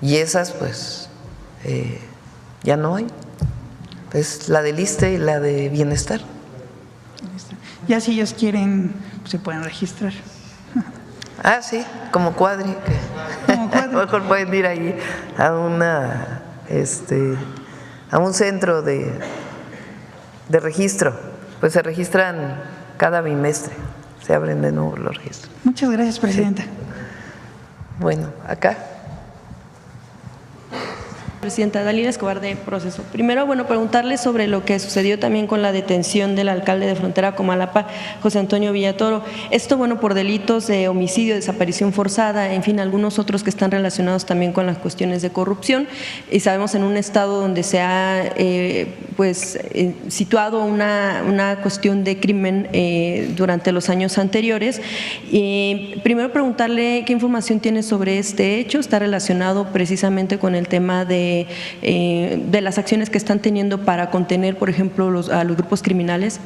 y esas pues ya no hay. Es la del ISSSTE y la de Bienestar. Ya si ellos quieren, se pueden registrar. Ah, sí, como Cuadri. A lo mejor pueden ir ahí a un centro de registro. Pues se registran cada bimestre, se abren de nuevo los registros. Muchas gracias, Presidenta. Sí. Bueno, acá. Presidenta, Dalila Escobar de Proceso. Primero, bueno, preguntarle sobre lo que sucedió también con la detención del alcalde de Frontera Comalapa, José Antonio Villatoro. Esto, bueno, por delitos de homicidio, desaparición forzada, en fin, algunos otros que están relacionados también con las cuestiones de corrupción. Y sabemos en un estado donde se ha situado una cuestión de crimen durante los años anteriores. Primero, preguntarle qué información tiene sobre este hecho. Está relacionado precisamente con el tema de las acciones que están teniendo para contener, por ejemplo, a los grupos criminales.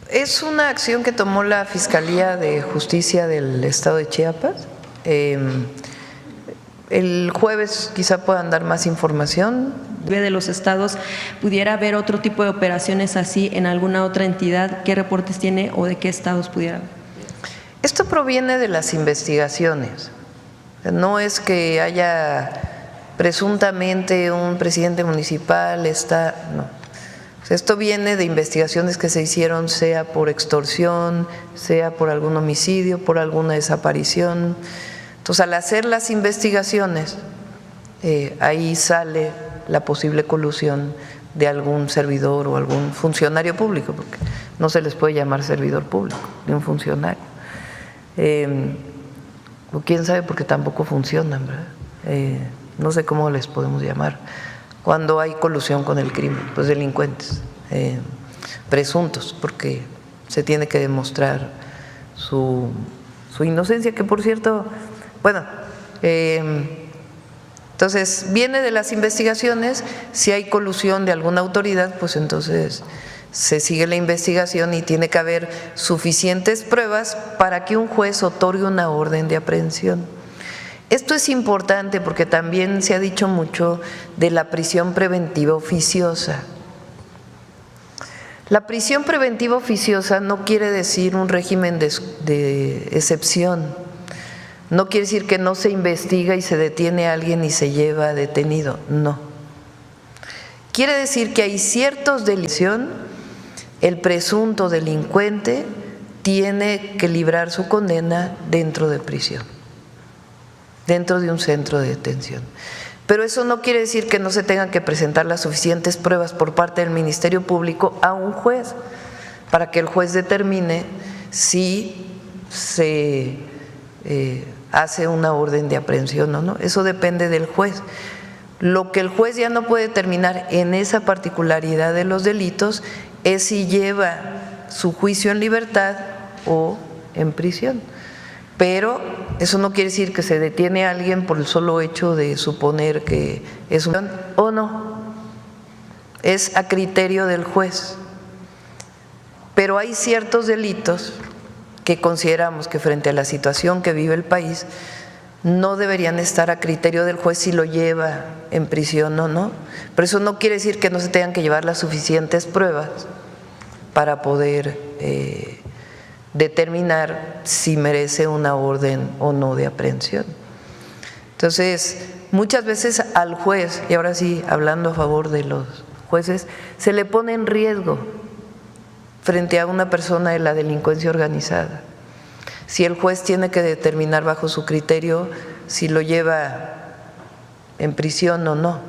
Es una acción que tomó la Fiscalía de Justicia del Estado de Chiapas. El jueves quizá puedan dar más información. De los estados, ¿pudiera haber otro tipo de operaciones así en alguna otra entidad? ¿Qué reportes tiene o de qué estados pudiera haber? Esto proviene de las investigaciones. No es que haya presuntamente un presidente municipal no. Esto viene de investigaciones que se hicieron, sea por extorsión, sea por algún homicidio, por alguna desaparición. Entonces, al hacer las investigaciones, ahí sale la posible colusión de algún servidor o algún funcionario público, porque no se les puede llamar servidor público, ni un funcionario. O quién sabe, porque tampoco funcionan, ¿verdad? No sé cómo les podemos llamar cuando hay colusión con el crimen, pues delincuentes, presuntos, porque se tiene que demostrar su inocencia, que por cierto, bueno, entonces viene de las investigaciones. Si hay colusión de alguna autoridad, pues entonces se sigue la investigación y tiene que haber suficientes pruebas para que un juez otorgue una orden de aprehensión. Esto es importante porque también se ha dicho mucho de la prisión preventiva oficiosa. La prisión preventiva oficiosa no quiere decir un régimen de excepción, no quiere decir que no se investiga y se detiene a alguien y se lleva detenido, no. Quiere decir que hay ciertos delitos, el presunto delincuente tiene que librar su condena dentro de prisión, dentro de un centro de detención. Pero eso no quiere decir que no se tengan que presentar las suficientes pruebas por parte del Ministerio Público a un juez, para que el juez determine si se hace una orden de aprehensión o no. Eso depende del juez. Lo que el juez ya no puede determinar en esa particularidad de los delitos es si lleva su juicio en libertad o en prisión. Pero eso no quiere decir que se detiene a alguien por el solo hecho de suponer que es un o no. Es a criterio del juez. Pero hay ciertos delitos que consideramos que frente a la situación que vive el país no deberían estar a criterio del juez si lo lleva en prisión o no. Pero eso no quiere decir que no se tengan que llevar las suficientes pruebas para poder determinar si merece una orden o no de aprehensión. Entonces, muchas veces al juez, y ahora sí, hablando a favor de los jueces, se le pone en riesgo frente a una persona de la delincuencia organizada. Si el juez tiene que determinar bajo su criterio si lo lleva en prisión o no.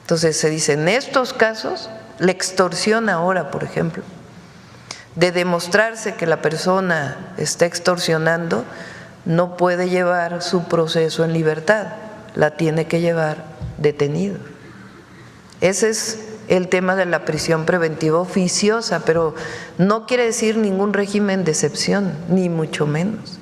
Entonces se dice, en estos casos, la extorsión ahora, por ejemplo, de demostrarse que la persona está extorsionando, no puede llevar su proceso en libertad, la tiene que llevar detenido. Ese es el tema de la prisión preventiva oficiosa, pero no quiere decir ningún régimen de excepción, ni mucho menos.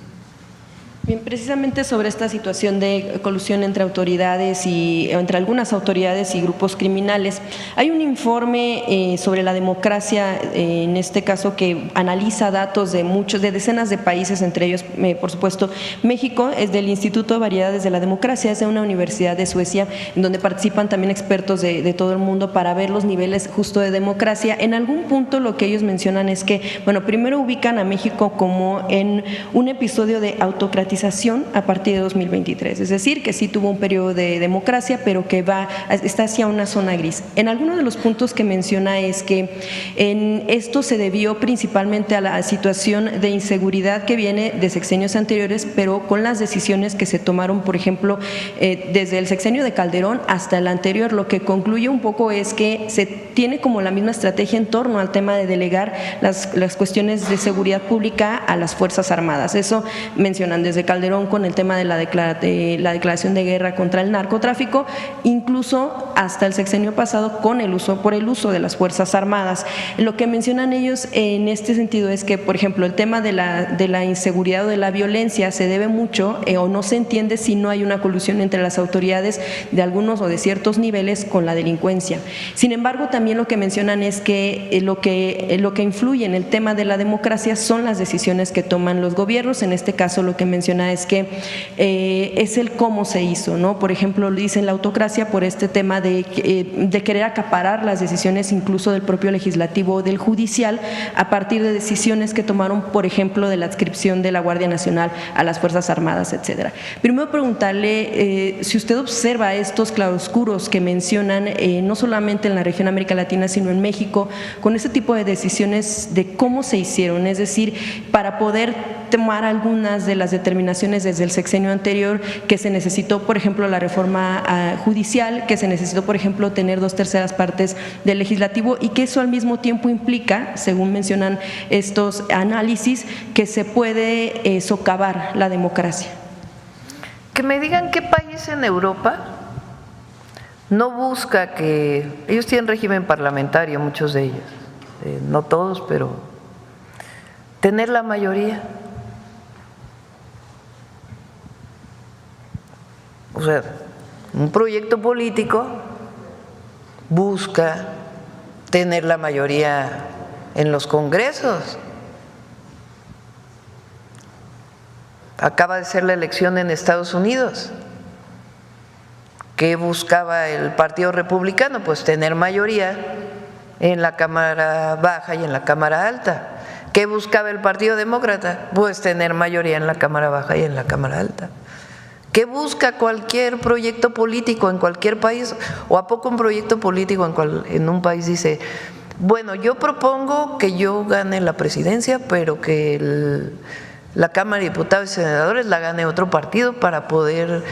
Bien, precisamente sobre esta situación de colusión entre autoridades y entre algunas autoridades y grupos criminales, hay un informe sobre la democracia, en este caso, que analiza datos de decenas de países, entre ellos, por supuesto, México. Es del Instituto de Variedades de la Democracia, es de una universidad de Suecia, en donde participan también expertos de todo el mundo para ver los niveles justo de democracia. En algún punto lo que ellos mencionan es que, bueno, primero ubican a México como en un episodio de autocratización democratización a partir de 2023, es decir, que sí tuvo un periodo de democracia, pero que está hacia una zona gris. En algunos de los puntos que menciona es que en esto se debió principalmente a la situación de inseguridad que viene de sexenios anteriores, pero con las decisiones que se tomaron, por ejemplo, desde el sexenio de Calderón hasta el anterior, lo que concluye un poco es que se tiene como la misma estrategia en torno al tema de delegar las cuestiones de seguridad pública a las Fuerzas Armadas. Eso mencionan desde Calderón con el tema de la declaración de guerra contra el narcotráfico, incluso hasta el sexenio pasado con el uso de las Fuerzas Armadas. Lo que mencionan ellos en este sentido es que, por ejemplo, el tema de la inseguridad o de la violencia se debe mucho o no se entiende si no hay una colusión entre las autoridades de algunos o de ciertos niveles con la delincuencia. Sin embargo, también lo que mencionan es que lo que influye en el tema de la democracia son las decisiones que toman los gobiernos. En este caso, lo que menciona es que es el cómo se hizo, ¿no? Por ejemplo, dicen la autocracia por este tema de querer acaparar las decisiones incluso del propio legislativo o del judicial a partir de decisiones que tomaron, por ejemplo, de la adscripción de la Guardia Nacional a las Fuerzas Armadas, etcétera. Primero preguntarle si usted observa estos claroscuros que mencionan no solamente en la región América Latina, sino en México, con este tipo de decisiones de cómo se hicieron, es decir, para poder tomar algunas de las determinaciones desde el sexenio anterior, que se necesitó, por ejemplo, la reforma judicial, que se necesitó, por ejemplo, tener 2/3 partes del legislativo, y que eso al mismo tiempo implica, según mencionan estos análisis, que se puede socavar la democracia. Que me digan qué país en Europa no busca que… Ellos tienen régimen parlamentario, muchos de ellos, no todos, pero tener la mayoría. O sea, un proyecto político busca tener la mayoría en los congresos. Acaba de ser la elección en Estados Unidos. ¿Qué buscaba el Partido Republicano? Pues tener mayoría en la Cámara Baja y en la Cámara Alta. ¿Qué buscaba el Partido Demócrata? Pues tener mayoría en la Cámara Baja y en la Cámara Alta. ¿Qué busca cualquier proyecto político en cualquier país? ¿O a poco un proyecto político en un país dice, bueno, yo propongo que yo gane la presidencia, pero que la Cámara de Diputados y Senadores la gane otro partido para poder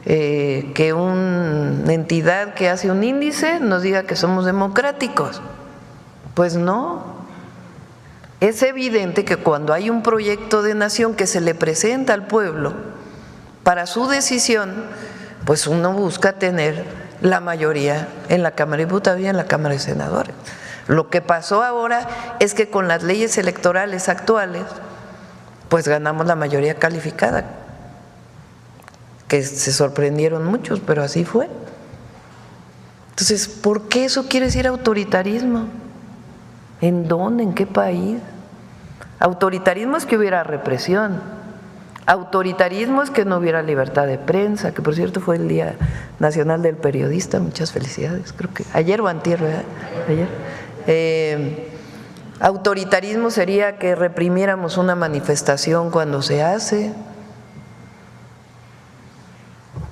que una entidad que hace un índice nos diga que somos democráticos? Pues no. Es evidente que cuando hay un proyecto de nación que se le presenta al pueblo para su decisión, pues uno busca tener la mayoría en la Cámara de Diputados y en la Cámara de Senadores. Lo que pasó ahora es que con las leyes electorales actuales, pues ganamos la mayoría calificada, que se sorprendieron muchos, pero así fue. Entonces, ¿por qué eso quiere decir autoritarismo? ¿En dónde? ¿En qué país? Autoritarismo es que hubiera represión. Autoritarismo es que no hubiera libertad de prensa, que por cierto fue el Día Nacional del Periodista, muchas felicidades, creo que ayer o antier, ¿verdad? Ayer. Autoritarismo sería que reprimiéramos una manifestación cuando se hace,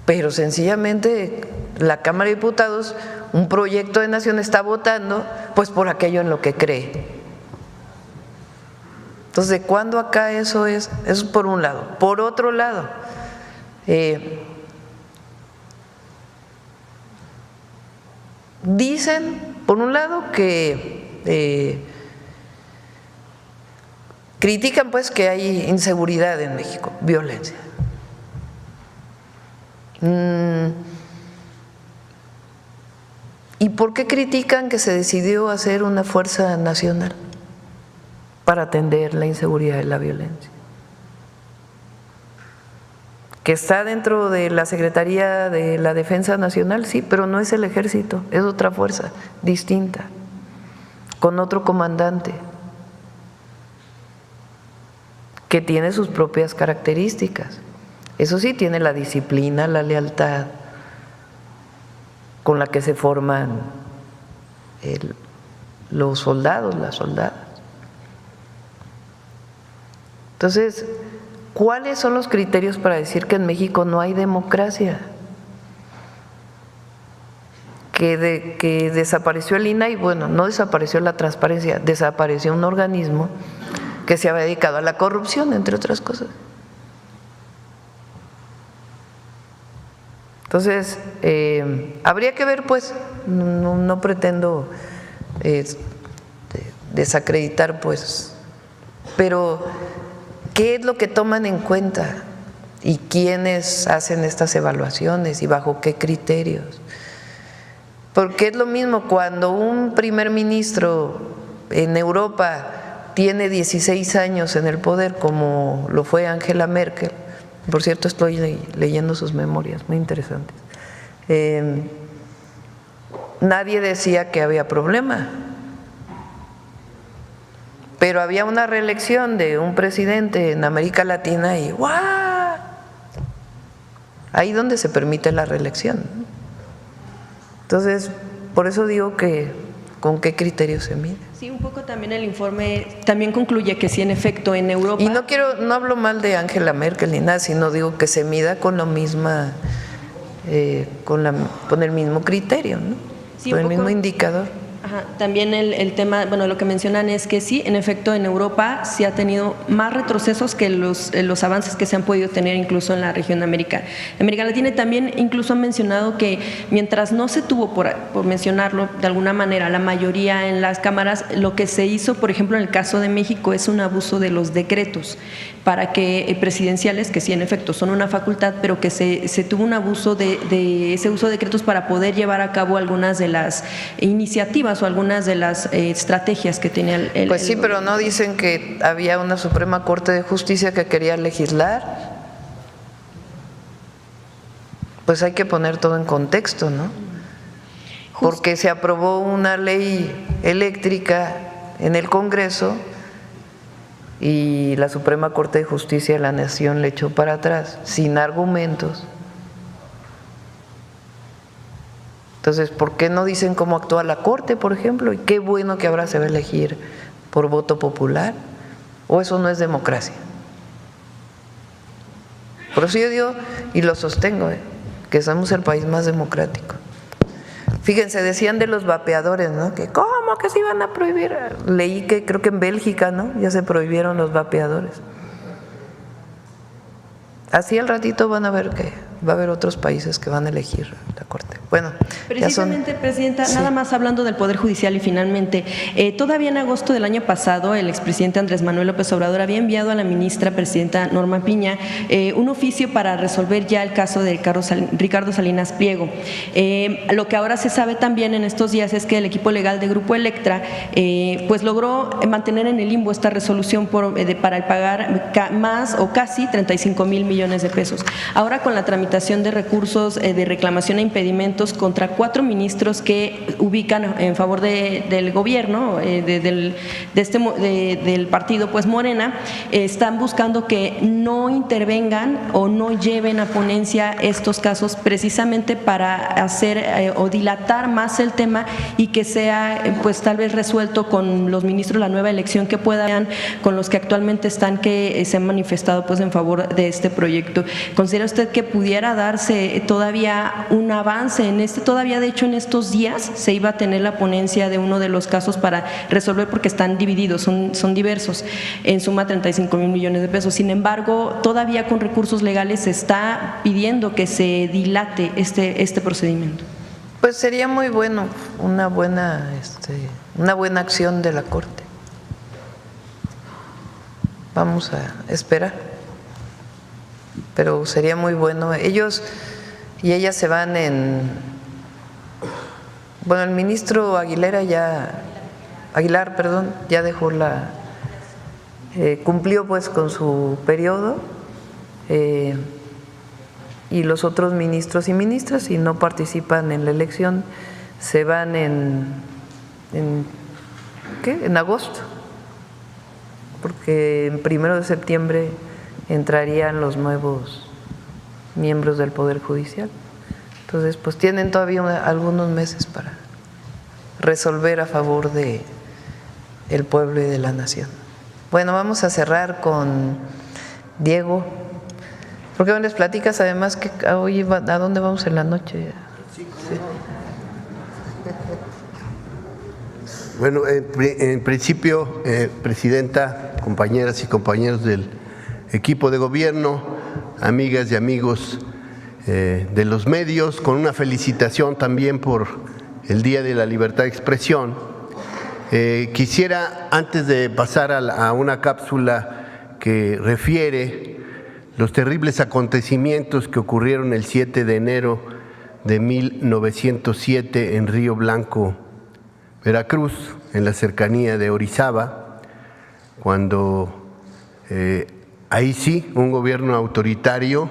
pero sencillamente la Cámara de Diputados, un proyecto de nación está votando pues por aquello en lo que cree. Entonces, ¿de cuándo acá eso es? Eso es por un lado. Por otro lado, dicen, por un lado, que critican pues que hay inseguridad en México, violencia. ¿Y por qué critican que se decidió hacer una fuerza nacional para atender la inseguridad y la violencia? Que está dentro de la Secretaría de la Defensa Nacional, sí, pero no es el Ejército, es otra fuerza distinta, con otro comandante, que tiene sus propias características. Eso sí, tiene la disciplina, la lealtad con la que se forman los soldados, las soldadas. Entonces, ¿cuáles son los criterios para decir que en México no hay democracia? Que desapareció el INAI, bueno, no desapareció la transparencia, desapareció un organismo que se había dedicado a la corrupción, entre otras cosas. Entonces, habría que ver, pues, no pretendo desacreditar, pues, pero ¿qué es lo que toman en cuenta? ¿Y quiénes hacen estas evaluaciones y bajo qué criterios? Porque es lo mismo cuando un primer ministro en Europa tiene 16 años en el poder, como lo fue Angela Merkel. Por cierto, estoy leyendo sus memorias, muy interesantes. Nadie decía que había problema, pero había una reelección de un presidente en América Latina y ¡guau! Ahí donde se permite la reelección. Entonces, por eso digo que ¿con qué criterio se mide? Sí, un poco también el informe también concluye que sí, en efecto, en Europa… Y no hablo mal de Angela Merkel ni nada, sino digo que se mida con lo misma, con el mismo criterio, ¿no? Sí, con el poco, mismo indicador. Ajá, también el tema, bueno, lo que mencionan es que sí, en efecto, en Europa sí ha tenido más retrocesos que los avances que se han podido tener incluso en la región de América Latina. Y también incluso han mencionado que mientras no se tuvo, por mencionarlo de alguna manera, la mayoría en las cámaras, lo que se hizo, por ejemplo, en el caso de México, es un abuso de los decretos para que presidenciales, que sí, en efecto, son una facultad, pero que se tuvo un abuso de ese uso de decretos para poder llevar a cabo algunas de las iniciativas o algunas de las estrategias que tenía el… Pues sí, pero no dicen que había una Suprema Corte de Justicia que quería legislar. Pues hay que poner todo en contexto, ¿no? Porque se aprobó una ley eléctrica en el Congreso y la Suprema Corte de Justicia de la Nación le echó para atrás, sin argumentos. Entonces, ¿por qué no dicen cómo actúa la Corte, por ejemplo? Y qué bueno que ahora se va a elegir por voto popular. ¿O eso no es democracia? Por eso yo digo, y lo sostengo, que somos el país más democrático. Fíjense, decían de los vapeadores, ¿no? Que ¿cómo que se iban a prohibir? Leí que creo que en Bélgica, ¿no? Ya se prohibieron los vapeadores. Así al ratito van a ver que va a haber otros países que van a elegir la Corte. Bueno, precisamente, Presidenta, sí. Nada más hablando del Poder Judicial y finalmente, todavía en agosto del año pasado, el expresidente Andrés Manuel López Obrador había enviado a la ministra presidenta Norma Piña un oficio para resolver ya el caso de Ricardo Salinas Pliego. Lo que ahora se sabe también en estos días es que el equipo legal de Grupo Electra pues logró mantener en el limbo esta resolución para el pagar más o casi 35,000 millones de pesos. Ahora con la tramitación de recursos de reclamación e impedimentos contra 4 ministros que ubican en favor del gobierno, del partido pues Morena, están buscando que no intervengan o no lleven a ponencia estos casos precisamente para hacer o dilatar más el tema y que sea pues tal vez resuelto con los ministros la nueva elección que puedan, con los que actualmente están, que se han manifestado pues en favor de este proyecto. ¿Considera usted que pudiera darse todavía un avance en este? Todavía de hecho en estos días se iba a tener la ponencia de uno de los casos para resolver, porque están divididos, son diversos, en suma 35,000 millones de pesos. Sin embargo, todavía con recursos legales se está pidiendo que se dilate este procedimiento. Pues sería muy bueno, una buena acción de la Corte. Vamos a esperar, pero sería muy bueno. Ellos y ellas se van bueno, el ministro Aguilar ya dejó cumplió pues con su periodo, y los otros ministros y ministras, si no participan en la elección, se van en agosto, porque en 1 de septiembre entrarían los nuevos miembros del Poder Judicial. Entonces, pues tienen todavía algunos meses para resolver a favor de el pueblo y de la nación. Bueno, vamos a cerrar con Diego, ¿por qué no les platicas además que hoy a dónde vamos en la noche? Sí. Bueno, en principio, Presidenta, compañeras y compañeros del equipo de gobierno, amigas y amigos de los medios, con una felicitación también por el Día de la Libertad de Expresión. Quisiera, antes de pasar a una cápsula que refiere los terribles acontecimientos que ocurrieron el 7 de enero de 1907 en Río Blanco, Veracruz, en la cercanía de Orizaba, cuando ahí sí un gobierno autoritario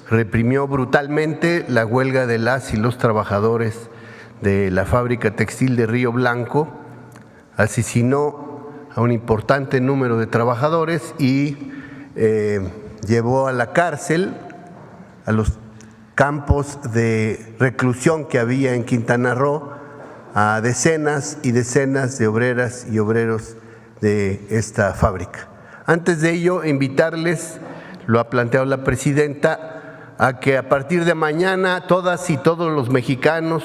reprimió brutalmente la huelga de las y los trabajadores de la fábrica textil de Río Blanco, asesinó a un importante número de trabajadores y llevó a la cárcel, a los campos de reclusión que había en Quintana Roo, a decenas y decenas de obreras y obreros de esta fábrica. Antes de ello, invitarles, lo ha planteado la Presidenta, a que a partir de mañana todas y todos los mexicanos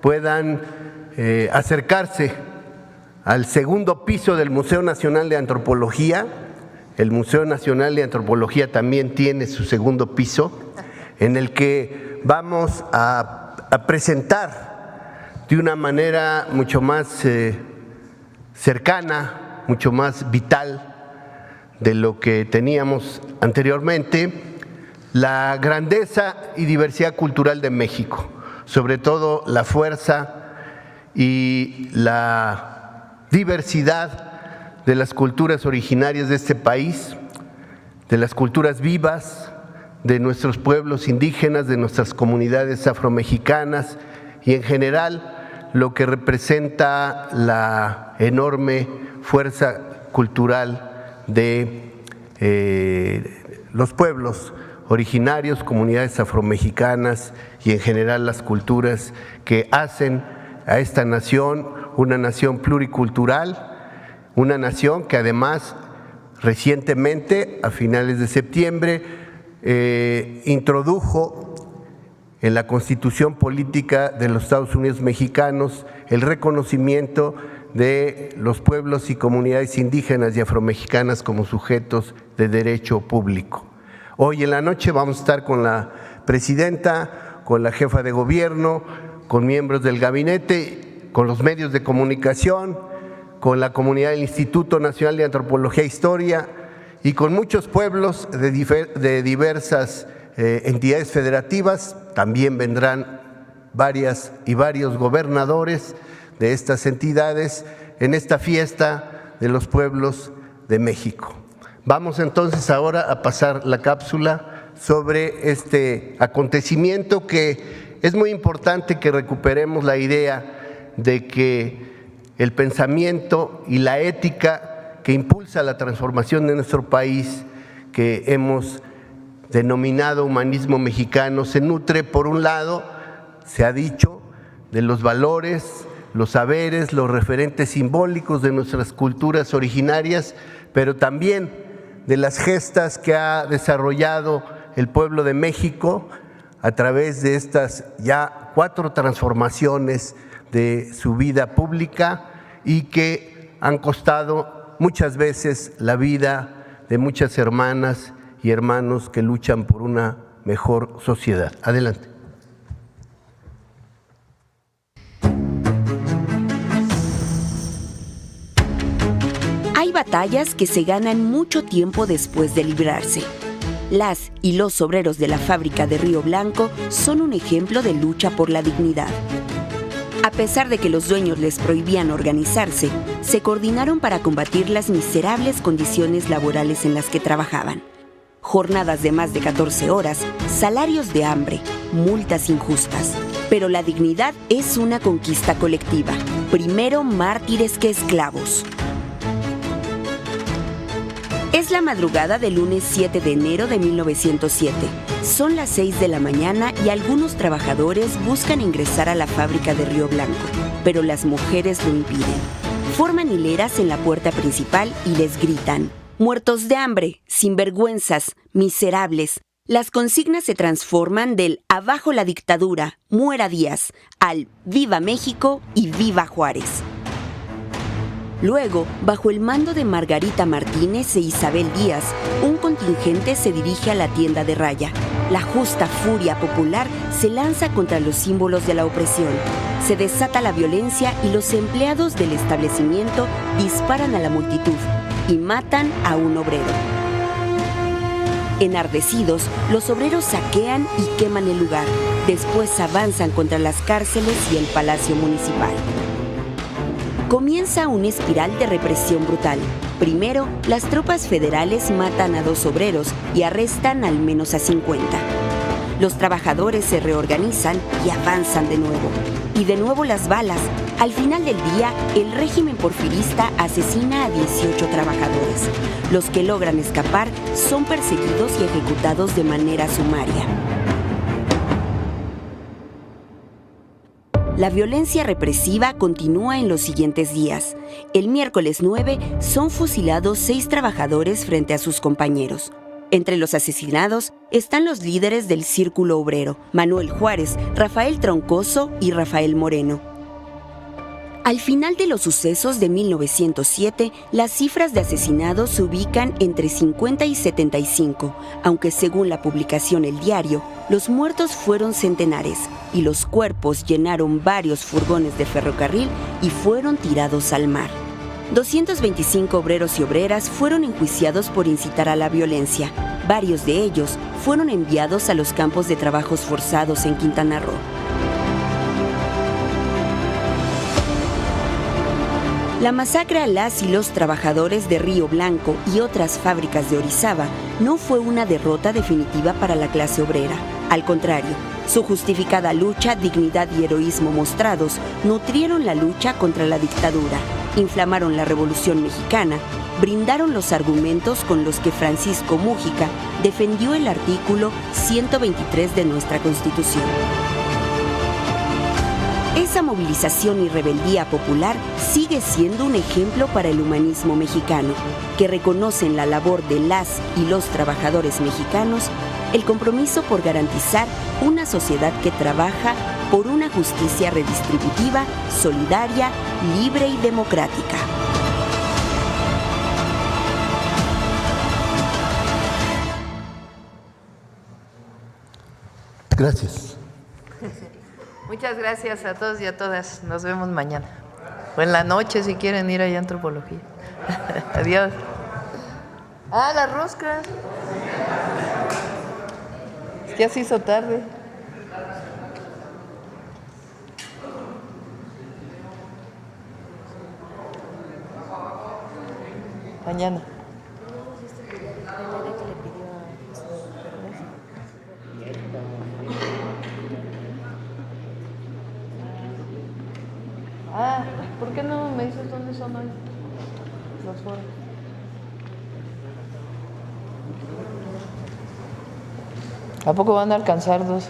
puedan acercarse al segundo piso del Museo Nacional de Antropología. El Museo Nacional de Antropología también tiene su segundo piso, en el que vamos a presentar de una manera mucho más cercana, mucho más vital de lo que teníamos anteriormente, la grandeza y diversidad cultural de México, sobre todo la fuerza y la diversidad de las culturas originarias de este país, de las culturas vivas, de nuestros pueblos indígenas, de nuestras comunidades afromexicanas y en general lo que representa la enorme fuerza cultural de los pueblos originarios, comunidades afromexicanas y en general las culturas que hacen a esta nación una nación pluricultural, una nación que además recientemente, a finales de septiembre, introdujo en la Constitución Política de los Estados Unidos Mexicanos el reconocimiento de los pueblos y comunidades indígenas y afromexicanas como sujetos de derecho público. Hoy en la noche vamos a estar con la Presidenta, con la Jefa de Gobierno, con miembros del gabinete, con los medios de comunicación, con la comunidad del Instituto Nacional de Antropología e Historia y con muchos pueblos de diversas entidades federativas. También vendrán varias y varios gobernadores de estas entidades en esta fiesta de los pueblos de México. Vamos entonces ahora a pasar la cápsula sobre este acontecimiento, que es muy importante que recuperemos la idea de que el pensamiento y la ética que impulsa la transformación de nuestro país, que hemos denominado humanismo mexicano, se nutre, por un lado, se ha dicho, de los valores, los saberes, los referentes simbólicos de nuestras culturas originarias, pero también de las gestas que ha desarrollado el pueblo de México a través de estas ya 4 transformaciones de su vida pública y que han costado muchas veces la vida de muchas hermanas y hermanos que luchan por una mejor sociedad. Adelante. Hay batallas que se ganan mucho tiempo después de librarse. Las y los obreros de la fábrica de Río Blanco son un ejemplo de lucha por la dignidad. A pesar de que los dueños les prohibían organizarse, se coordinaron para combatir las miserables condiciones laborales en las que trabajaban. Jornadas de más de 14 horas, salarios de hambre, multas injustas. Pero la dignidad es una conquista colectiva. Primero mártires que esclavos. Es la madrugada del lunes 7 de enero de 1907. Son las 6 de la mañana y algunos trabajadores buscan ingresar a la fábrica de Río Blanco, pero las mujeres lo impiden. Forman hileras en la puerta principal y les gritan: Muertos de hambre, sinvergüenzas, miserables. Las consignas se transforman del abajo la dictadura, muera Díaz, al viva México y viva Juárez. Luego, bajo el mando de Margarita Martínez e Isabel Díaz, un contingente se dirige a la tienda de Raya. La justa furia popular se lanza contra los símbolos de la opresión. Se desata la violencia y los empleados del establecimiento disparan a la multitud y matan a un obrero. Enardecidos, los obreros saquean y queman el lugar. Después avanzan contra las cárceles y el Palacio Municipal. Comienza una espiral de represión brutal. Primero, las tropas federales matan a 2 obreros y arrestan al menos a 50. Los trabajadores se reorganizan y avanzan de nuevo. Y de nuevo las balas. Al final del día, el régimen porfirista asesina a 18 trabajadores. Los que logran escapar son perseguidos y ejecutados de manera sumaria. La violencia represiva continúa en los siguientes días. El miércoles 9 son fusilados 6 trabajadores frente a sus compañeros. Entre los asesinados están los líderes del Círculo Obrero, Manuel Juárez, Rafael Troncoso y Rafael Moreno. Al final de los sucesos de 1907, las cifras de asesinados se ubican entre 50 y 75, aunque según la publicación El Diario, los muertos fueron centenares y los cuerpos llenaron varios furgones de ferrocarril y fueron tirados al mar. 225 obreros y obreras fueron enjuiciados por incitar a la violencia. Varios de ellos fueron enviados a los campos de trabajos forzados en Quintana Roo. La masacre a las y los trabajadores de Río Blanco y otras fábricas de Orizaba no fue una derrota definitiva para la clase obrera. Al contrario, su justificada lucha, dignidad y heroísmo mostrados nutrieron la lucha contra la dictadura, inflamaron la Revolución Mexicana, brindaron los argumentos con los que Francisco Múgica defendió el artículo 123 de nuestra Constitución. Esa movilización y rebeldía popular sigue siendo un ejemplo para el humanismo mexicano, que reconoce en la labor de las y los trabajadores mexicanos el compromiso por garantizar una sociedad que trabaja por una justicia redistributiva, solidaria, libre y democrática. Gracias. Muchas gracias a todos y a todas. Nos vemos mañana. O en la noche si quieren ir allá a antropología. Adiós. Ah, las roscas. Ya se hizo tarde. Mañana. Ah, ¿por qué no me dices dónde son hoy los foros? ¿A poco van a alcanzar 2?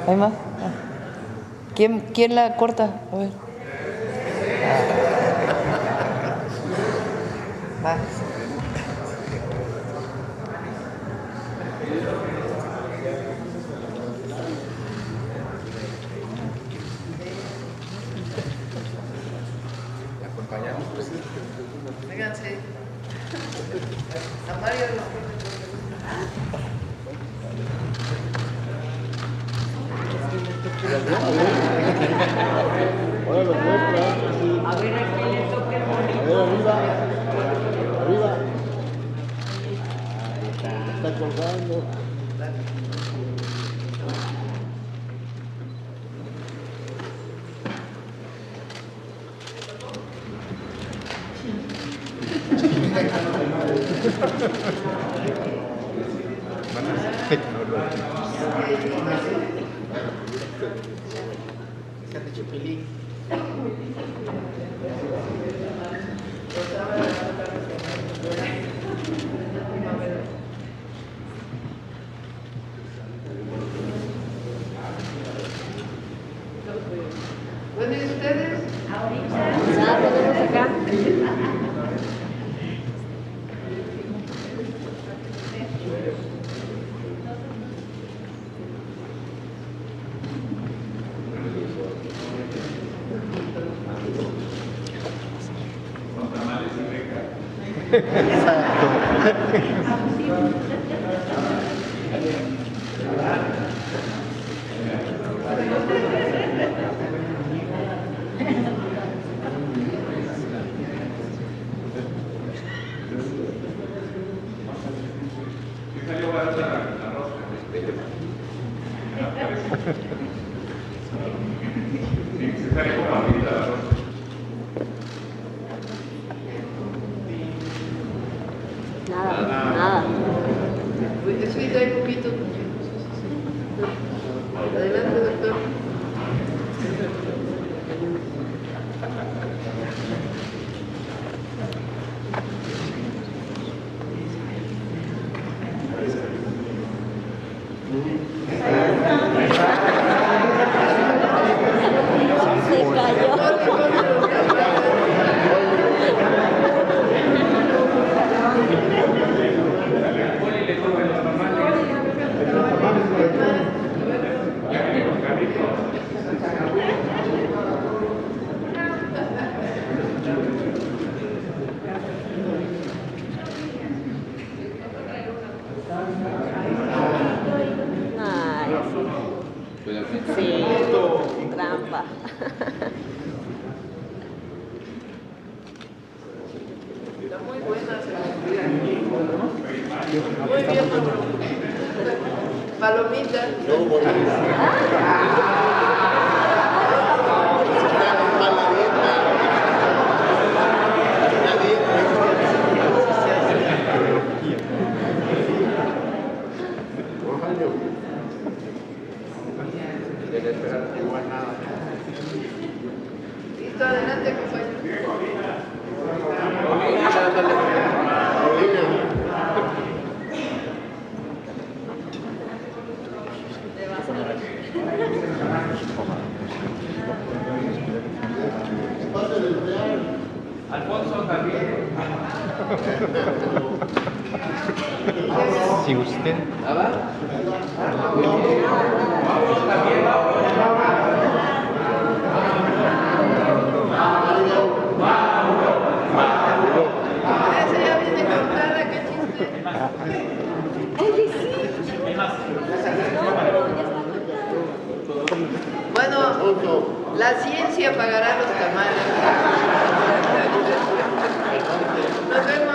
¿Hay más? Ah. ¿Quién la corta? A ver. Va. Vénganse. A Mario. A ver, aquí le toque. A ver, arriba. Arriba. Está colgando. ¿Pueden ir ustedes? Ahorita. Ya, tenemos acá. Exacto. Nada. Sí, hay poquito. Adelante, doctor. Palomita. Listo, adelante, compañero. Alfonso también. Si usted. Esa ya viene contada, qué chiste. Bueno, la ciencia pagará los tamales. Nos vemos.